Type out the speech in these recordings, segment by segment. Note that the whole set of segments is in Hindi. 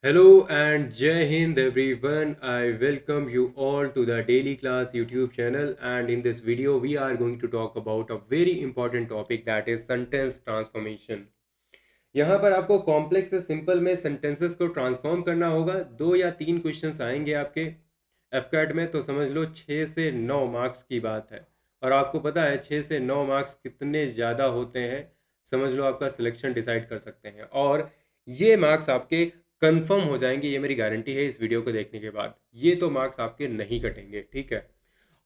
Hello and Jai Hind everyone. I welcome you all to the Daily Class YouTube channel, and in this video we are going to talk about a very important topic, that is sentence transformation. यहाँ पर आपको कॉम्प्लेक्स से सिंपल में सेंटेंसेस को ट्रांसफॉर्म करना होगा। 2 या 3 क्वेश्चंस आएंगे आपके एफकैट में, तो समझ लो 6 से 9 मार्क्स की बात है। और आपको पता है 6 से 9 मार्क्स कितने ज़्यादा होते हैं, समझ लो आपका सिलेक्शन डिसाइड कर सकते हैं। और ये मार्क्स आपके कंफर्म हो जाएंगे, ये मेरी गारंटी है। इस वीडियो को देखने के बाद ये तो मार्क्स आपके नहीं कटेंगे, ठीक है।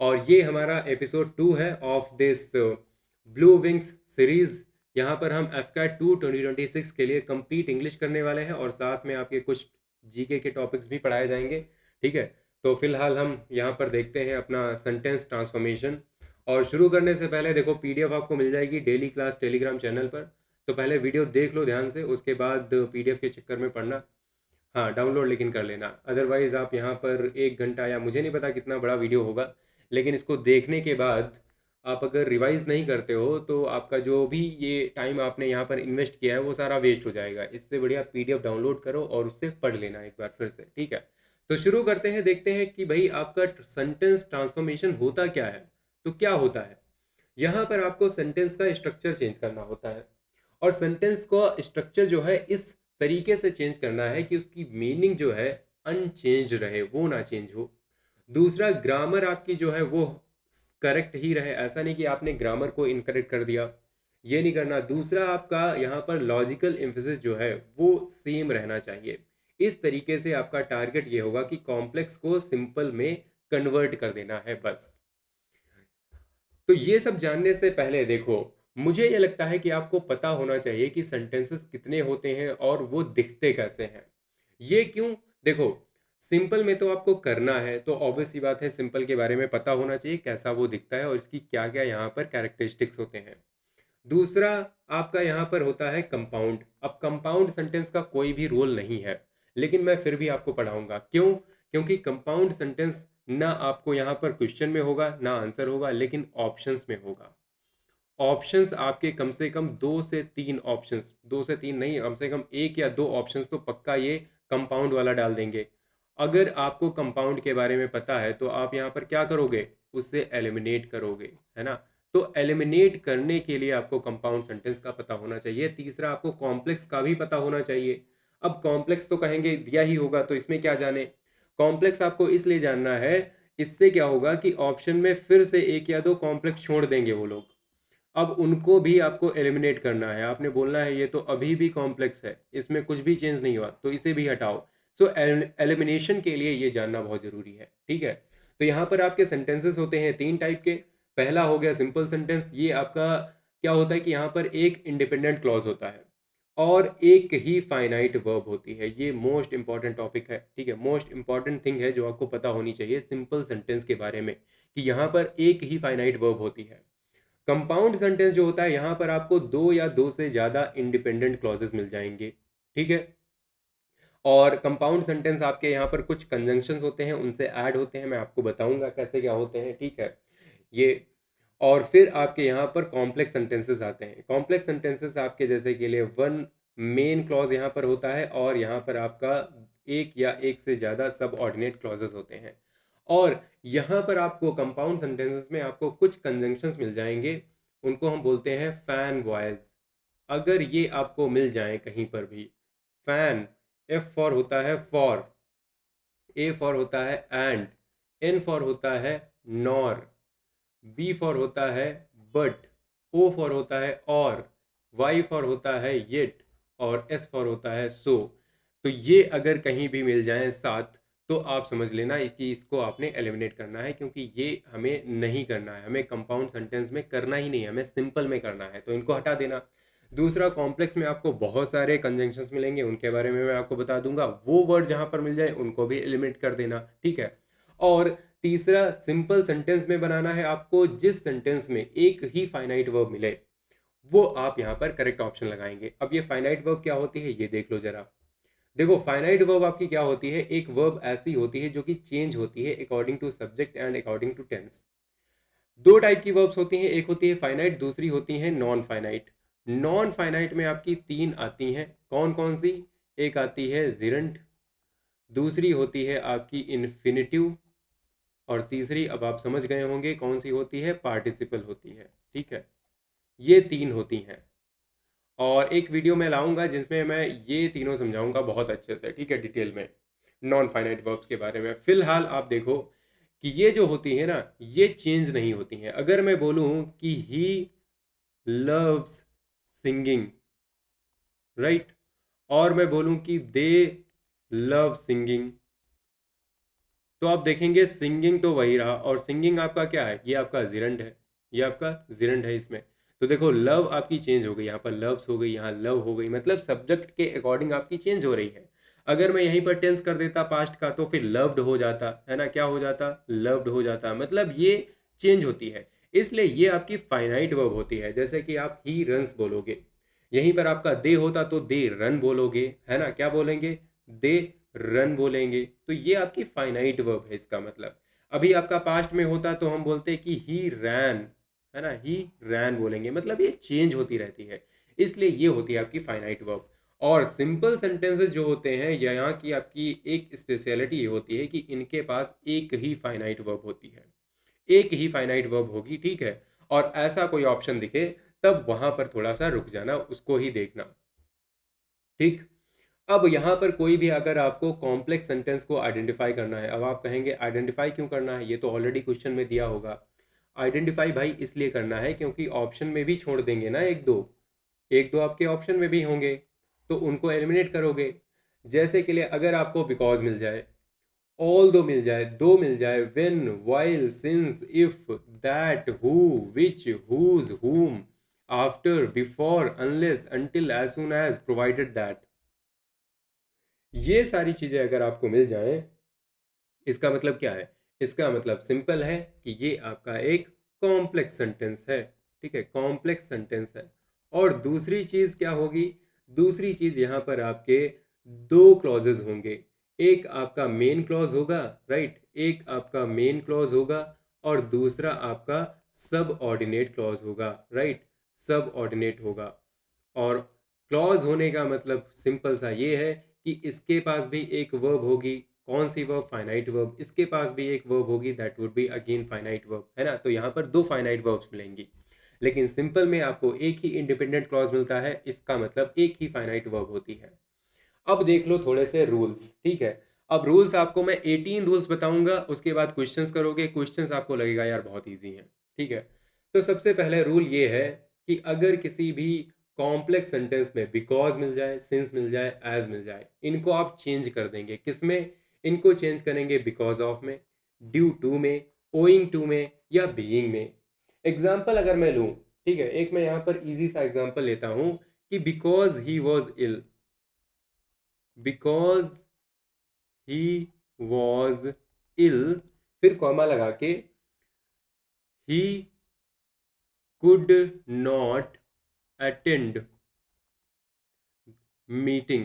और ये हमारा एपिसोड 2 है of this blue wings series. यहाँ पर हम एफ कैट 2026 के लिए कंप्लीट इंग्लिश करने वाले हैं और साथ में आपके कुछ जीके के टॉपिक्स भी पढ़ाए जाएंगे, ठीक है। तो फिलहाल हम यहाँ पर देखते हैं अपना सेंटेंस ट्रांसफॉर्मेशन। और शुरू करने से पहले देखो, पीडीएफ आपको मिल जाएगी डेली क्लास टेलीग्राम चैनल पर। तो पहले वीडियो देख लो ध्यान से, उसके बाद पीडीएफ के चक्कर में पढ़ना। हाँ, डाउनलोड लेकिन कर लेना, अदरवाइज़ आप यहाँ पर 1 घंटा या मुझे नहीं पता कितना बड़ा वीडियो होगा, लेकिन इसको देखने के बाद आप अगर रिवाइज़ नहीं करते हो तो आपका जो भी ये टाइम आपने यहाँ पर इन्वेस्ट किया है वो सारा वेस्ट हो जाएगा। इससे बढ़िया पीडीएफ डाउनलोड करो और उससे पढ़ लेना एक बार फिर से, ठीक है। तो शुरू करते हैं, देखते हैं कि भाई आपका सेंटेंस ट्रांसफॉर्मेशन होता क्या है। तो क्या होता है, यहाँ पर आपको सेंटेंस का स्ट्रक्चर चेंज करना होता है। और सेंटेंस का स्ट्रक्चर जो है इस तरीके से चेंज करना है कि उसकी मीनिंग जो है अनचेंज रहे, वो ना चेंज हो। दूसरा, ग्रामर आपकी जो है वो करेक्ट ही रहे, ऐसा नहीं कि आपने ग्रामर को इनकरेक्ट कर दिया, ये नहीं करना। दूसरा, आपका यहाँ पर लॉजिकल एम्फेसिस जो है वो सेम रहना चाहिए। इस तरीके से आपका टारगेट ये होगा कि कॉम्प्लेक्स को सिंपल में कन्वर्ट कर देना है, बस। तो ये सब जानने से पहले देखो, मुझे ये लगता है कि आपको पता होना चाहिए कि सेंटेंसेस कितने होते हैं और वो दिखते कैसे हैं। ये क्यों? देखो, सिंपल में तो आपको करना है, तो ऑब्वियस सी बात है सिंपल के बारे में पता होना चाहिए कैसा वो दिखता है और इसकी क्या क्या यहाँ पर कैरेक्टरिस्टिक्स होते हैं। दूसरा, आपका यहाँ पर होता है कंपाउंड। अब कंपाउंड सेंटेंस का कोई भी रोल नहीं है, लेकिन मैं फिर भी आपको पढ़ाऊंगा। क्यों? क्योंकि कंपाउंड सेंटेंस ना आपको यहाँ पर क्वेश्चन में होगा ना आंसर होगा, लेकिन ऑप्शंस में होगा। ऑप्शंस आपके कम से कम 2 से 3 ऑप्शंस, 2 से 3 नहीं, कम से कम 1 या 2 ऑप्शंस तो पक्का ये कंपाउंड वाला डाल देंगे। अगर आपको कंपाउंड के बारे में पता है तो आप यहाँ पर क्या करोगे, उससे एलिमिनेट करोगे, है ना। तो एलिमिनेट करने के लिए आपको कंपाउंड सेंटेंस का पता होना चाहिए। तीसरा, आपको कॉम्प्लेक्स का भी पता होना चाहिए। अब कॉम्प्लेक्स तो कहेंगे दिया ही होगा, तो इसमें क्या जाने। कॉम्प्लेक्स आपको इसलिए जानना है, इससे क्या होगा कि ऑप्शन में फिर से 1 या 2 कॉम्प्लेक्स छोड़ देंगे वो लोग। अब उनको भी आपको एलिमिनेट करना है, आपने बोलना है ये तो अभी भी कॉम्प्लेक्स है, इसमें कुछ भी चेंज नहीं हुआ, तो इसे भी हटाओ। सो एलिमिनेशन के लिए ये जानना बहुत ज़रूरी है, ठीक है। तो यहाँ पर आपके सेंटेंसेस होते हैं 3 टाइप के। पहला हो गया सिंपल सेंटेंस। ये आपका क्या होता है कि यहाँ पर एक इंडिपेंडेंट क्लॉज होता है और एक ही फाइनाइट वर्ब होती है। ये मोस्ट इंपॉर्टेंट टॉपिक है, ठीक है, मोस्ट इंपॉर्टेंट थिंग है जो आपको पता होनी चाहिए सिंपल सेंटेंस के बारे में, कि यहाँ पर एक ही फाइनाइट वर्ब होती है। कंपाउंड सेंटेंस जो होता है, यहाँ पर आपको 2 या 2 से ज़्यादा इंडिपेंडेंट क्लॉजेस मिल जाएंगे, ठीक है। और कंपाउंड सेंटेंस आपके यहाँ पर कुछ कंजंक्शंस होते हैं, उनसे ऐड होते हैं, मैं आपको बताऊंगा कैसे क्या होते हैं, ठीक है। ये, और फिर आपके यहाँ पर कॉम्प्लेक्स सेंटेंसेस आते हैं। कॉम्प्लेक्स सेंटेंसेस आपके जैसे के लिए वन मेन क्लॉज यहाँ पर होता है और यहाँ पर आपका 1 या 1 से ज़्यादा सब ऑर्डिनेट क्लॉजेस होते हैं। और यहाँ पर आपको कंपाउंड सेंटेंसेस में आपको कुछ कंजंक्शंस मिल जाएंगे, उनको हम बोलते हैं फैन वॉयस। अगर ये आपको मिल जाए कहीं पर भी, फैन, एफ फॉर होता है फॉर, ए फॉर होता है एंड, एन फॉर होता है नॉर, बी फॉर होता है बट, ओ फॉर होता है और, वाई फॉर होता है येट और एस फॉर होता है सो। तो ये अगर कहीं भी मिल जाए साथ, तो आप समझ लेना कि इसको आपने एलिमिनेट करना है, क्योंकि ये हमें नहीं करना है, हमें कंपाउंड सेंटेंस में करना ही नहीं है, हमें सिंपल में करना है, तो इनको हटा देना। दूसरा, कॉम्प्लेक्स में आपको बहुत सारे कंजंक्शंस मिलेंगे, उनके बारे में मैं आपको बता दूंगा। वो वर्ड जहां पर मिल जाए उनको भी एलिमिनेट कर देना, ठीक है। और तीसरा, सिंपल सेंटेंस में बनाना है आपको, जिस सेंटेंस में एक ही फाइनाइट वर्ब मिले वो आप यहाँ पर करेक्ट ऑप्शन लगाएंगे। अब ये फाइनाइट वर्ब क्या होती है ये देख लो जरा। देखो, फाइनाइट वर्ब आपकी क्या होती है, एक वर्ब ऐसी होती है जो कि चेंज होती है according to subject and according to tense. 2 type की वर्ब्स होती हैं, एक होती है फाइनाइट, दूसरी होती है नॉन फाइनाइट। नॉन फाइनाइट में आपकी 3 आती हैं, कौन कौन सी? एक आती है जिरंट, दूसरी होती है आपकी इन्फिनिटिव, और तीसरी अब आप समझ गए होंगे कौन सी होती है, पार्टिसिपल होती है। ठीक है, ये तीन होती हैं, और एक वीडियो मैं लाऊंगा जिसमें मैं ये तीनों समझाऊंगा बहुत अच्छे से, ठीक है, डिटेल में, नॉन फाइनाइट वर्ब्स के बारे में। फिलहाल आप देखो कि ये जो होती है ना, ये चेंज नहीं होती हैं। अगर मैं बोलूं कि ही लव्स सिंगिंग, राइट, और मैं बोलूं कि दे लव सिंगिंग, तो आप देखेंगे सिंगिंग तो वही रहा, और सिंगिंग आपका क्या है, ये आपका जिरंड है, ये आपका जिरंड है इसमें। तो देखो लव आपकी चेंज हो गई, यहाँ पर लव्स हो गई, यहाँ लव हो गई, मतलब सब्जेक्ट के अकॉर्डिंग आपकी चेंज हो रही है। अगर मैं यहीं पर टेंस कर देता पास्ट का तो फिर लव्ड हो जाता है ना, क्या हो जाता, लव्ड हो जाता, मतलब ये चेंज होती है। इसलिए ये आपकी फाइनाइट वर्ब होती है। जैसे कि आप ही रन्स बोलोगे, यहीं पर आपका दे होता तो दे रन बोलोगे, है ना, क्या बोलेंगे, दे रन बोलेंगे। तो ये आपकी फाइनाइट वर्ब है, इसका मतलब। अभी आपका पास्ट में होता तो हम बोलते कि ही रैन, है ना, ही रैन बोलेंगे, मतलब ये चेंज होती रहती है। इसलिए ये होती है आपकी फाइनाइट वर्ब। और सिंपल सेंटेंसेस जो होते हैं, यहाँ की आपकी एक स्पेशलिटी ये होती है कि इनके पास एक ही फाइनाइट वर्ब होती है, एक ही फाइनाइट वर्ब होगी, ठीक है। और ऐसा कोई ऑप्शन दिखे तब वहां पर थोड़ा सा रुक जाना, उसको ही देखना, ठीक। अब यहाँ पर कोई भी अगर आपको कॉम्प्लेक्स सेंटेंस को आइडेंटिफाई करना है, अब आप कहेंगे आइडेंटिफाई क्यों करना है, ये तो ऑलरेडी क्वेश्चन में दिया होगा। आइडेंटिफाई भाई इसलिए करना है क्योंकि ऑप्शन में भी छोड़ देंगे ना एक दो, एक दो आपके ऑप्शन में भी होंगे, तो उनको एलिमिनेट करोगे। जैसे के लिए अगर आपको बिकॉज मिल जाए, ऑल दो मिल जाए, दो मिल जाए, when, while, since, if, that, who, which, whose, whom, after, before, unless, until, as soon as, provided that, ये सारी चीजें अगर आपको मिल जाएं, इसका मतलब क्या है, इसका मतलब सिंपल है कि ये आपका एक कॉम्प्लेक्स सेंटेंस है, ठीक है, कॉम्प्लेक्स सेंटेंस है। और दूसरी चीज क्या होगी, दूसरी चीज यहाँ पर आपके दो क्लॉजेज होंगे, एक आपका मेन क्लॉज होगा, राइट, एक आपका मेन क्लॉज होगा, और दूसरा आपका सब ऑर्डिनेट क्लॉज होगा, राइट, सब ऑर्डिनेट होगा। और क्लॉज होने का मतलब सिंपल सा ये है कि इसके पास भी एक वर्ब होगी, कौन सी वर्ब, फाइनाइट वर्ब, इसके पास भी एक वर्ब होगी, that would be again finite verb, है ना। तो यहाँ पर दो फाइनाइट वर्ब्स मिलेंगी, लेकिन सिंपल में आपको एक ही इंडिपेंडेंट क्लॉज मिलता है, इसका मतलब एक ही फाइनाइट वर्ब होती है। अब देख लो थोड़े से रूल्स, ठीक है। अब रूल्स आपको मैं 18 रूल्स बताऊंगा, उसके बाद क्वेश्चंस करोगे, क्वेश्चंस आपको लगेगा यार बहुत इजी है, ठीक है। तो सबसे पहले रूल ये है कि अगर किसी भी कॉम्प्लेक्स सेंटेंस में बिकॉज मिल जाए, सिंस मिल जाए, एज मिल जाए, इनको आप चेंज कर देंगे, किसमें, इनको चेंज करेंगे बिकॉज ऑफ में, ड्यू टू में, ओइंग टू में, या बीइंग में। एग्जाम्पल अगर मैं लूँ, ठीक है, एक मैं यहाँ पर इजी सा एग्जाम्पल लेता हूँ कि because he was ill, because he was ill, फिर कॉमा लगा के, he could not attend meeting,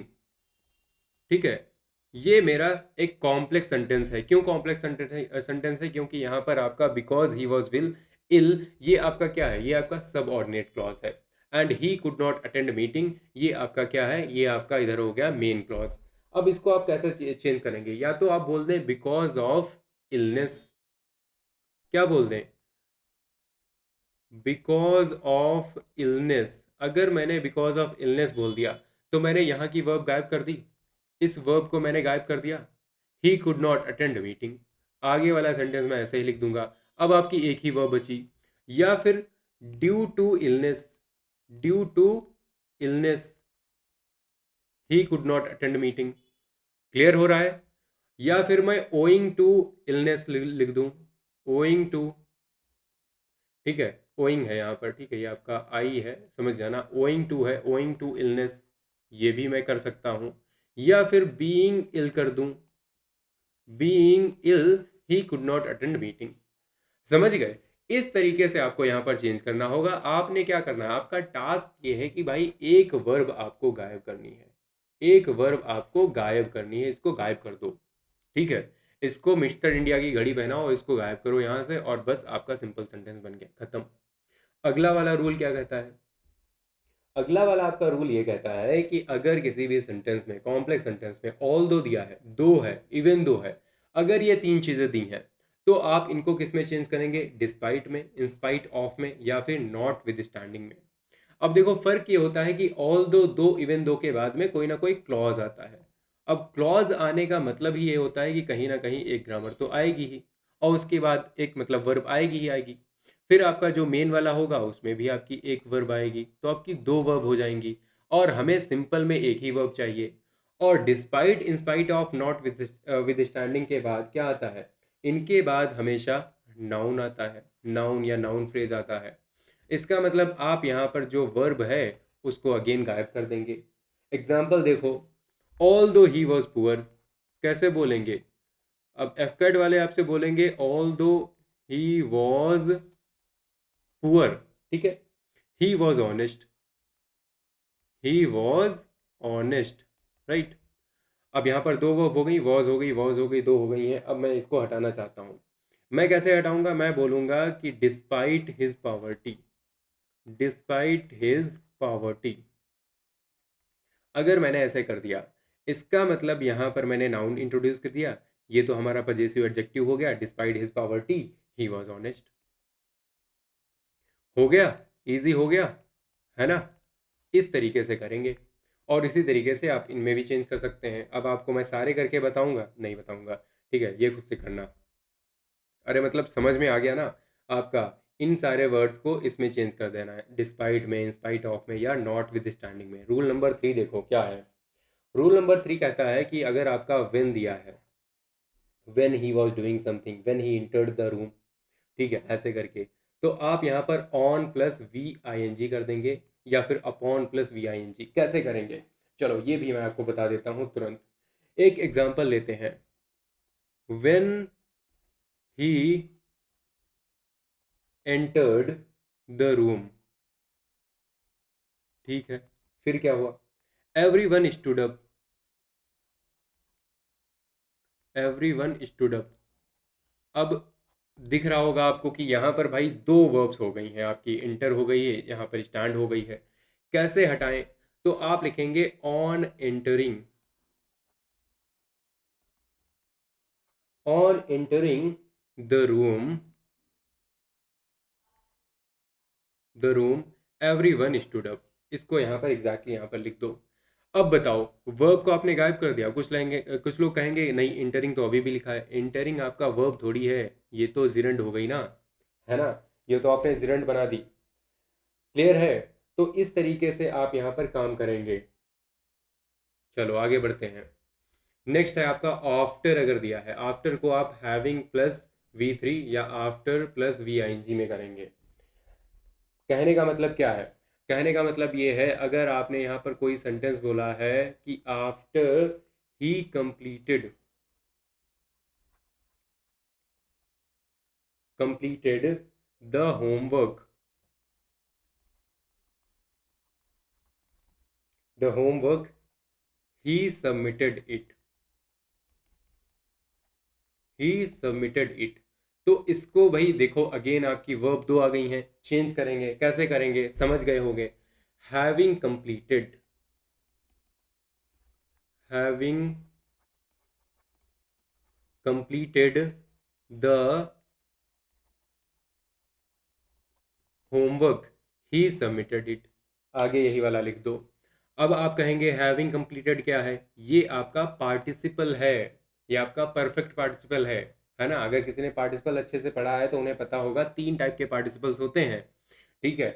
ठीक है। ये मेरा एक कॉम्प्लेक्स सेंटेंस है। क्यों कॉम्प्लेक्स सेंटेंस है, क्योंकि यहाँ पर आपका बिकॉज ही वॉज विल इल, ये आपका क्या है, ये आपका सब ऑर्डिनेट क्लॉज है। And he could not attend meeting, ये आपका क्या है, ये आपका इधर हो गया मेन क्लॉज। अब इसको आप कैसे चेंज करेंगे, या तो आप बोल दें बिकॉज ऑफ इलनेस, क्या बोल दें, बिकॉज ऑफ इलनेस। अगर मैंने बिकॉज ऑफ इलनेस बोल दिया तो मैंने यहाँ की वर्ब गायब कर दी, इस वर्ब को मैंने गायब कर दिया। ही कुड नॉट अटेंड मीटिंग, आगे वाला सेंटेंस मैं ऐसे ही लिख दूंगा। अब आपकी एक ही वर्ब बची। या फिर due to illness, due to illness, he could not attend meeting, clear हो रहा है। या फिर मैं ओइंग टू इलनेस लिख दूं, ओइंग टू, ठीक है, ओइंग है यहाँ पर, ठीक है, ये आपका आई है, समझ जाना, ओइंग टू है, ओइंग टू इलनेस, ये भी मैं कर सकता हूँ। या फिर बीइंग इल कर दूं, being ill, he could not attend meeting, समझ गए। इस तरीके से आपको यहाँ पर चेंज करना होगा। आपने क्या करना है, आपका टास्क ये है कि भाई एक वर्ब आपको गायब करनी है, एक वर्ब आपको गायब करनी है, इसको गायब कर दो, ठीक है। इसको मिस्टर इंडिया की घड़ी पहनाओ, इसको गायब करो यहाँ से, और बस आपका सिंपल सेंटेंस बन गया, खत्म। अगला वाला रूल क्या कहता है, अगला वाला आपका रूल ये कहता है कि अगर किसी भी सेंटेंस में, कॉम्प्लेक्स सेंटेंस में ऑल दो दिया है, दो है, इवन दो है, अगर ये तीन चीज़ें दी हैं तो आप इनको किस में चेंज करेंगे? डिस्पाइट में, इंस्पाइट ऑफ में, या फिर नॉट विद स्टैंडिंग में। अब देखो फर्क ये होता है कि ऑल दो, दो इवन दो के बाद में कोई ना कोई क्लॉज आता है। अब क्लॉज आने का मतलब ही ये होता है कि कहीं ना कहीं एक ग्रामर तो आएगी ही, और उसके बाद एक मतलब वर्ब आएगी ही आएगी। फिर आपका जो मेन वाला होगा उसमें भी आपकी एक वर्ब आएगी, तो आपकी दो वर्ब हो जाएंगी, और हमें सिंपल में एक ही वर्ब चाहिए। और despite, in spite of, not with standing के बाद क्या आता है? इनके बाद हमेशा नाउन आता है, नाउन या नाउन फ्रेज आता है। इसका मतलब आप यहाँ पर जो वर्ब है उसको अगेन गायब कर देंगे। एग्जाम्पल देखो, ऑल दो ही वॉज पुअर, कैसे बोलेंगे? अब एफकैट वाले आपसे बोलेंगे ऑल दो ही वॉज पुअर, ठीक है, he was honest, he was honest, right. अब यहाँ पर दो वर्ब हो गई, वॉज हो गई, वॉज हो गई, दो हो गई हैं। अब मैं इसको हटाना चाहता हूँ। मैं कैसे हटाऊंगा? मैं बोलूंगा कि despite his poverty, despite his poverty. अगर मैंने ऐसे कर दिया, इसका मतलब यहाँ पर मैंने नाउन इंट्रोड्यूस कर दिया, ये तो हमारा पजेसिव एडजेक्टिव हो गया, despite his poverty he was honest. हो गया, इजी हो गया, है ना? इस तरीके से करेंगे, और इसी तरीके से आप इनमें भी चेंज कर सकते हैं। अब आपको मैं सारे करके बताऊंगा? नहीं बताऊंगा, ठीक है, ये खुद से करना। अरे मतलब समझ में आ गया ना आपका? इन सारे वर्ड्स को इसमें चेंज कर देना है, डिस्पाइट में, इंस्पाइट ऑफ में, या नॉट विद स्टैंडिंग में। रूल नंबर 3 देखो क्या है। रूल नंबर 3 कहता है कि अगर आपका व्हेन दिया है, when he was doing something, when he entered the room, ठीक है, ऐसे करके, तो आप यहाँ पर on plus V I N G कर देंगे, या फिर upon plus V I N G. कैसे करेंगे? चलो ये भी मैं आपको बता देता हूँ तुरंत। एक एग्जाम्पल लेते हैं, when he entered the room, ठीक है, फिर क्या हुआ? Every one stood up, every one stood up. अब दिख रहा होगा आपको कि यहाँ पर भाई दो वर्ब्स हो गई हैं आपकी, इंटर हो गई है, यहाँ पर स्टैंड हो गई है। कैसे हटाएं? तो आप लिखेंगे on entering, on entering the room, the room every one stood up. इसको यहाँ पर एग्जैक्टली यहाँ पर लिख दो। अब बताओ, वर्ब को आपने गायब कर दिया। कुछ लोग कहेंगे नहीं, इंटरिंग तो अभी भी लिखा है। इंटरिंग आपका वर्ब थोड़ी है, ये तो जिरंड हो गई ना, है ना? ये तो आपने जिरंड बना दी। क्लियर है? तो इस तरीके से आप यहाँ पर काम करेंगे। चलो आगे बढ़ते हैं। नेक्स्ट है आपका आफ्टर। अगर दिया है, आफ्टर को आप हैविंग प्लस V3 या आफ्टर प्लस VING में करेंगे। कहने का मतलब क्या है? कहने का मतलब ये है, अगर आपने यहाँ पर कोई सेंटेंस बोला है कि after he completed, completed the homework, the homework he submitted it, he submitted it. तो इसको भाई देखो, अगेन आपकी वर्ब दो आ गई हैं, चेंज करेंगे। कैसे करेंगे? समझ गए होंगे। Having completed, having completed the homework he submitted it. आगे यही वाला लिख दो। अब आप कहेंगे हैविंग कंप्लीटेड क्या है? ये आपका पार्टिसिपल है, ये आपका परफेक्ट पार्टिसिपल है ना? अगर किसी ने पार्टिसिपल अच्छे से पढ़ा है तो उन्हें पता होगा तीन टाइप के पार्टिसिपल्स होते हैं, ठीक है।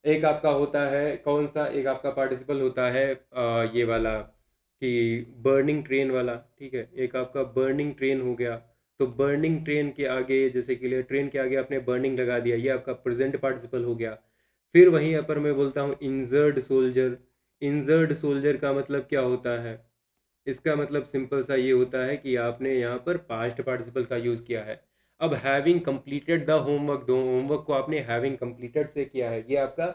एक आपका होता है कौन सा? एक आपका पार्टिसिपल होता है ये वाला, कि बर्निंग ट्रेन वाला, ठीक है। एक आपका बर्निंग ट्रेन हो गया, तो बर्निंग ट्रेन के आगे, जैसे कि ट्रेन के आगे आपने बर्निंग लगा दिया, ये आपका प्रेजेंट पार्टिसिपल हो गया। फिर वहीं पर मैं बोलता हूँ इंजर्ड सोल्जर। इंजर्ड सोल्जर का मतलब क्या होता है? इसका मतलब सिंपल सा ये होता है कि आपने यहाँ पर पास्ट पार्टिसिपल का यूज़ किया है। अब हैविंग कंप्लीटेड द होमवर्क, दो होमवर्क को आपने हैविंग कंप्लीटेड से किया है, ये आपका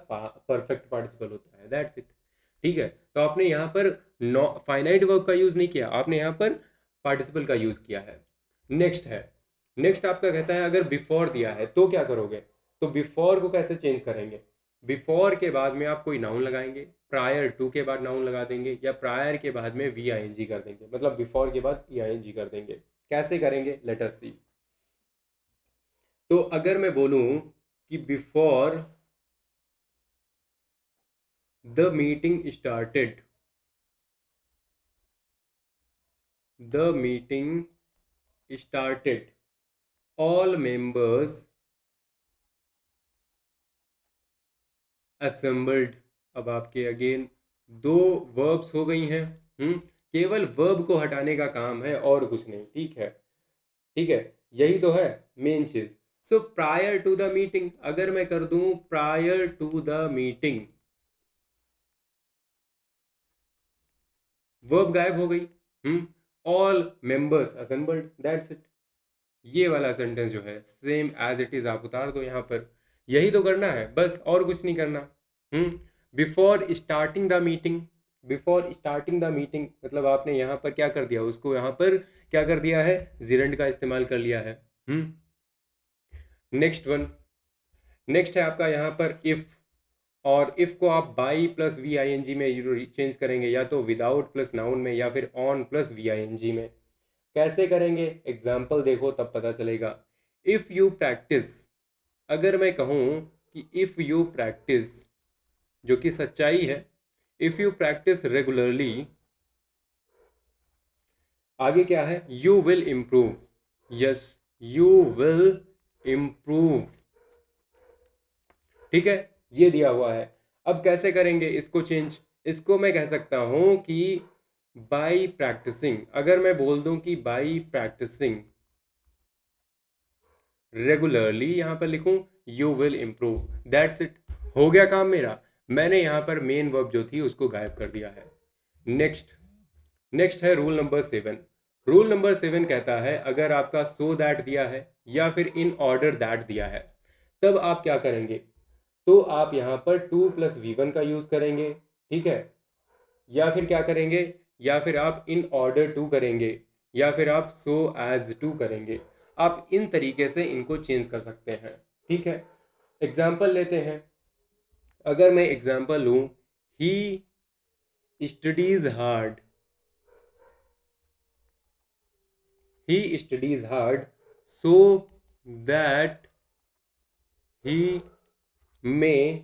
परफेक्ट पार्टिसिपल होता है। दैट्स इट, ठीक है। तो आपने यहाँ पर नो फाइनाइट वर्ब का यूज़ नहीं किया, आपने यहाँ पर पार्टिसिपल का यूज़ किया है। नेक्स्ट है, नेक्स्ट आपका कहता है अगर बिफोर दिया है तो क्या करोगे? तो बिफोर को कैसे चेंज करेंगे? बिफोर के बाद में आप कोई नाउन लगाएंगे, प्रायर टू के बाद नाउन लगा देंगे, या प्रायर के बाद में वी आई एन जी कर देंगे, मतलब बिफोर के बाद ई आई एन जी कर देंगे। कैसे करेंगे, लेट अस सी। तो अगर मैं बोलूं कि before the meeting started, the meeting started all members assembled. अब आपके अगेन दो वर्ब्स हो गई हैं। केवल वर्ब को हटाने का काम है और कुछ नहीं, ठीक है। ठीक है, यही तो है मेन चीज। So prior to the meeting, अगर मैं कर दूं prior to the meeting, verb गायब हो गई। All members assembled, that's it. ये वाला सेंटेंस जो है सेम एज इट इज आप उतार दो यहाँ पर। यही तो करना है बस, और कुछ नहीं करना। Before starting the meeting, before starting the meeting मतलब आपने यहाँ पर क्या कर दिया, उसको यहाँ पर क्या कर दिया है, जिरंड का इस्तेमाल कर लिया है। नेक्स्ट वन, नेक्स्ट है आपका यहाँ पर इफ। और इफ को आप by plus V I N G में चेंज करेंगे, या तो विदाउट प्लस नाउन में, या फिर on plus V I N G में। कैसे करेंगे, एग्जाम्पल देखो तब पता चलेगा। इफ यू प्रैक्टिस, अगर मैं कहूँ कि इफ यू प्रैक्टिस, जो कि सच्चाई है, इफ यू प्रैक्टिस रेगुलरली, आगे क्या है, you will improve. Yes, you will improve. ठीक है, ये दिया हुआ है। अब कैसे करेंगे इसको चेंज, इसको मैं कह सकता हूं कि बाई प्रैक्टिसिंग। अगर मैं बोल दूं कि बाई प्रैक्टिसिंग रेगुलरली, यहां पर लिखूं you will improve, that's it. हो गया काम मेरा। मैंने यहां पर मेन वर्ब जो थी उसको गायब कर दिया है। नेक्स्ट, नेक्स्ट है रूल नंबर 7। रूल नंबर 7 कहता है अगर आपका सो दैट दिया है या फिर इन ऑर्डर दैट दिया है, तब आप क्या करेंगे, तो आप यहाँ पर टू प्लस वी वन का यूज़ करेंगे। ठीक है, या फिर क्या करेंगे, या फिर आप इन ऑर्डर टू करेंगे, या फिर आप सो एज टू करेंगे। आप इन तरीके से इनको चेंज कर सकते हैं। ठीक है, एग्जाम्पल लेते हैं। अगर मैं एग्जाम्पल लूँ, he studies hard, he studies hard so that he may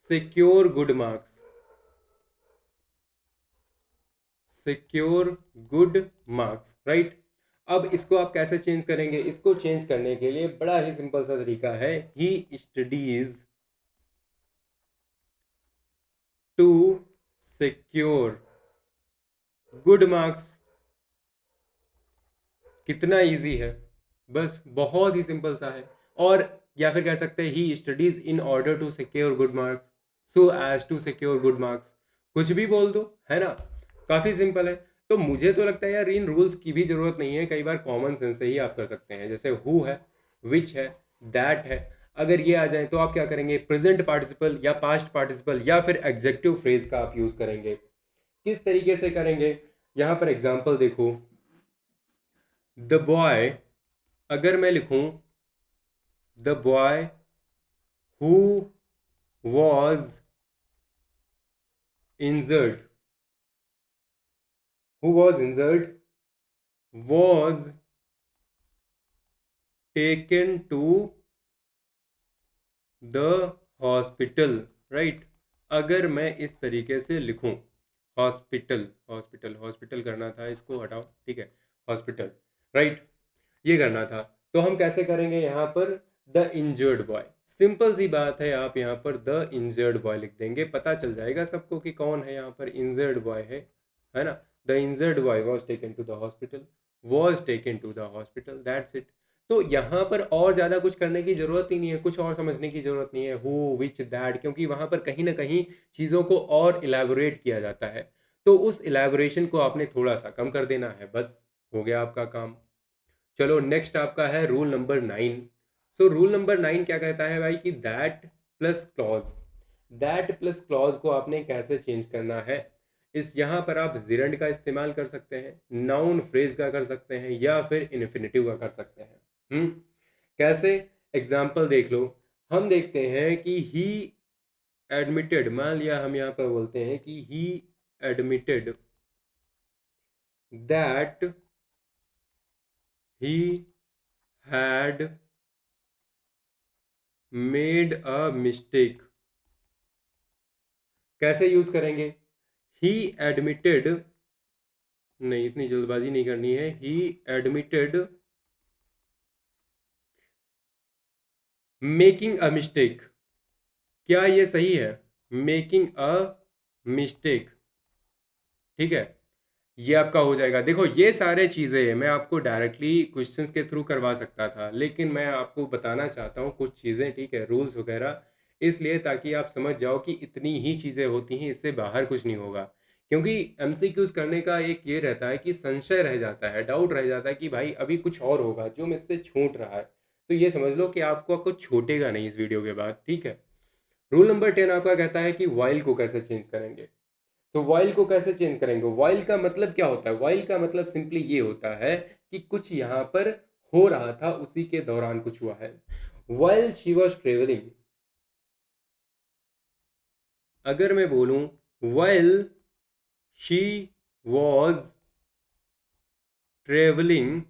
secure good marks, secure good marks, right। अब इसको आप कैसे चेंज करेंगे, इसको चेंज करने के लिए बड़ा ही सिंपल सा तरीका है, he studies to secure good marks। कितना इजी है, बस बहुत ही सिंपल सा है। और या फिर कह सकते हैं he studies in order to secure good marks, so as to secure good marks. कुछ भी बोल दो, है ना, काफ़ी सिंपल है। तो मुझे तो लगता है यार इन रूल्स की भी ज़रूरत नहीं है, कई बार कॉमन सेंस से ही आप कर सकते हैं। जैसे हु है, विच है, दैट है, अगर ये आ जाए तो आप क्या करेंगे, प्रेजेंट पार्टिसिपल या पास्ट पार्टिसिपल या फिर एग्जेक्टिव फ्रेज का आप यूज़ करेंगे। किस तरीके से करेंगे, यहाँ पर एग्जाम्पल देखो। द बॉय, अगर मैं लिखूं the boy who was injured, who was injured was taken to the hospital, right. अगर मैं इस तरीके से लिखूं, हॉस्पिटल, हॉस्पिटल, हॉस्पिटल करना था, इसको हटाओ, ठीक है, हॉस्पिटल, राइट, ये करना था। तो हम कैसे करेंगे यहाँ पर, द इंजर्ड बॉय। सिंपल सी बात है, आप यहाँ पर द इंजर्ड बॉय लिख देंगे, पता चल जाएगा सबको कि कौन है यहाँ पर इंजर्ड बॉय है ना। The injured boy was taken to the hospital, was taken to the hospital, that's it. तो यहाँ पर और ज़्यादा कुछ करने की ज़रूरत ही नहीं है, कुछ और समझने की ज़रूरत नहीं है, हु विच दैट, क्योंकि वहाँ पर कहीं ना कहीं चीज़ों को और इलेबोरेट किया जाता है। तो उस इलेबोरेशन को आपने थोड़ा सा कम कर देना है, बस हो गया आपका काम। चलो नेक्स्ट आपका है rule number 9। So rule number 9 क्या कहता है भाई कि that plus clause, that plus clause को आपने कैसे चेंज करना है। इस यहाँ पर आप जिरंड का इस्तेमाल कर सकते हैं, नाउन फ्रेज का कर सकते हैं, या फिर इन्फिनेटिव का कर सकते हैं। कैसे, एग्जाम्पल देख लो। हम देखते हैं कि ही एडमिटेड, मान लिया हम यहाँ पर बोलते हैं कि ही admitted that he had made a mistake. कैसे यूज करेंगे? ही एडमिटेड, नहीं इतनी जल्दबाजी नहीं करनी है, ही एडमिटेड मेकिंग अ मिस्टेक। क्या ये सही है? मेकिंग अ मिस्टेक, ठीक है, ये आपका हो जाएगा। देखो ये सारे चीज़ें मैं आपको डायरेक्टली क्वेश्चंस के थ्रू करवा सकता था, लेकिन मैं आपको बताना चाहता हूँ कुछ चीज़ें, ठीक है, रूल्स वगैरह, इसलिए ताकि आप समझ जाओ कि इतनी ही चीज़ें होती हैं, इससे बाहर कुछ नहीं होगा। क्योंकि एमसीक्यूज करने का एक ये रहता है कि संशय रह जाता है, डाउट रह जाता है कि भाई अभी कुछ और होगा जो मुझसे छूट रहा है। तो ये समझ लो कि आपको कुछ छूटेगा नहीं इस वीडियो के बाद, ठीक है। रूल नंबर 10 आपका कहता है कि वाइल को कैसे चेंज करेंगे। तो वाइल को कैसे चेंज करेंगे? वाइल का मतलब क्या होता है? वाइल का मतलब सिंपली ये होता है कि कुछ यहाँ पर हो रहा था, उसी के दौरान कुछ हुआ है। वाइल शी वॉज ट्रेवलिंग, अगर मैं बोलूं while she was travelling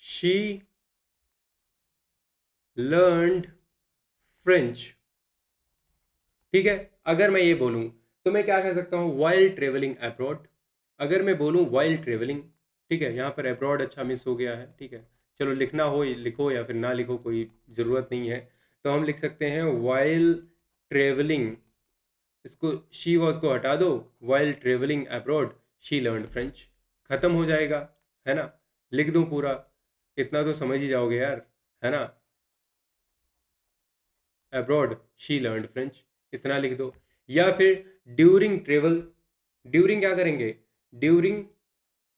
she learned French, ठीक है। अगर मैं ये बोलूं तो मैं क्या कह सकता हूं? While travelling abroad. अगर मैं बोलूं वाइल ट्रेवलिंग, ठीक है, यहाँ पर अब्रॉड अच्छा मिस हो गया है, ठीक है, चलो लिखना हो लिखो या फिर ना लिखो, कोई ज़रूरत नहीं है। तो हम लिख सकते हैं वाइल ट्रेवलिंग, इसको शी वॉज को हटा दो, while travelling abroad she learn French, ख़त्म हो जाएगा, है ना। लिख दूं पूरा? इतना तो समझ ही जाओगे यार, है ना। अब्रॉड शी लर्न फ्रेंच, इतना लिख दो। या फिर ड्यूरिंग ट्रेवल, ड्यूरिंग क्या करेंगे? ड्यूरिंग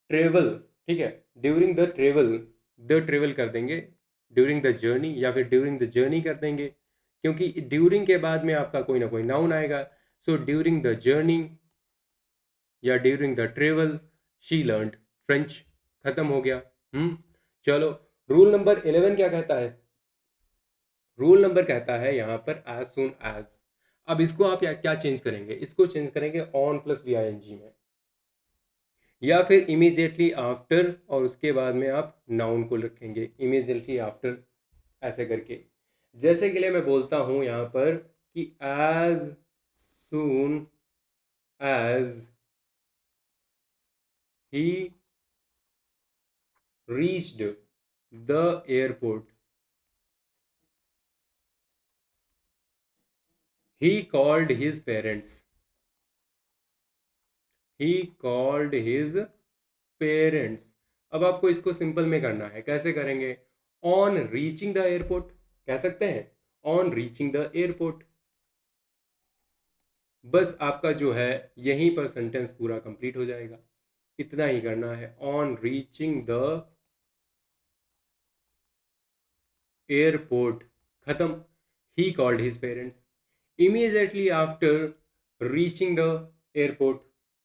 ट्रेवल, ठीक है, during the travel, the travel कर देंगे, ड्यूरिंग द जर्नी, या फिर ड्यूरिंग द जर्नी कर देंगे, क्योंकि ड्यूरिंग के बाद में आपका कोई ना कोई नाउन आएगा। सो ड्यूरिंग द जर्नी या during the travel she learned French, खत्म हो गया। चलो, रूल नंबर 11 क्या कहता है? रूल नंबर कहता है यहाँ पर एज सुन एज। अब इसको आप क्या चेंज करेंगे? इसको चेंज करेंगे on plus V I N G में, या फिर इमीजिएटली आफ्टर, और उसके बाद में आप नाउन को रखेंगे इमीजिएटली आफ्टर, ऐसे करके। जैसे के लिए मैं बोलता हूं यहां पर कि as soon as he reached the airport he called his parents, he called his parents. अब आपको इसको सिंपल में करना है, कैसे करेंगे? ऑन रीचिंग द एयरपोर्ट, कह सकते हैं ऑन रीचिंग द एयरपोर्ट। बस आपका जो है यहीं पर सेंटेंस पूरा कंप्लीट हो जाएगा, इतना ही करना है। ऑन रीचिंग द एयरपोर्ट, खत्म। ही called his parents immediately after reaching the airport,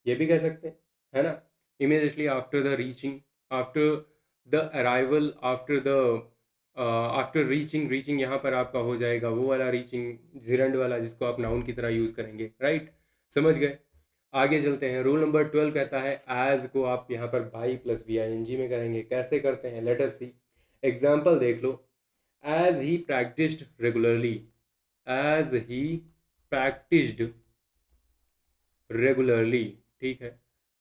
ये भी कह सकते हैं, है ना। Immediately after the reaching, after the arrival, after the after reaching, reaching यहाँ पर आपका हो जाएगा वो वाला रीचिंग जिरंड वाला, जिसको आप नाउन की तरह यूज करेंगे, राइट। समझ गए? आगे चलते हैं। रूल नंबर 12 कहता है एज को आप यहाँ पर by plus V I N G में करेंगे। कैसे करते हैं? Let us C. एग्जाम्पल देख लो। As he practised regularly, as he practised regularly, ठीक है,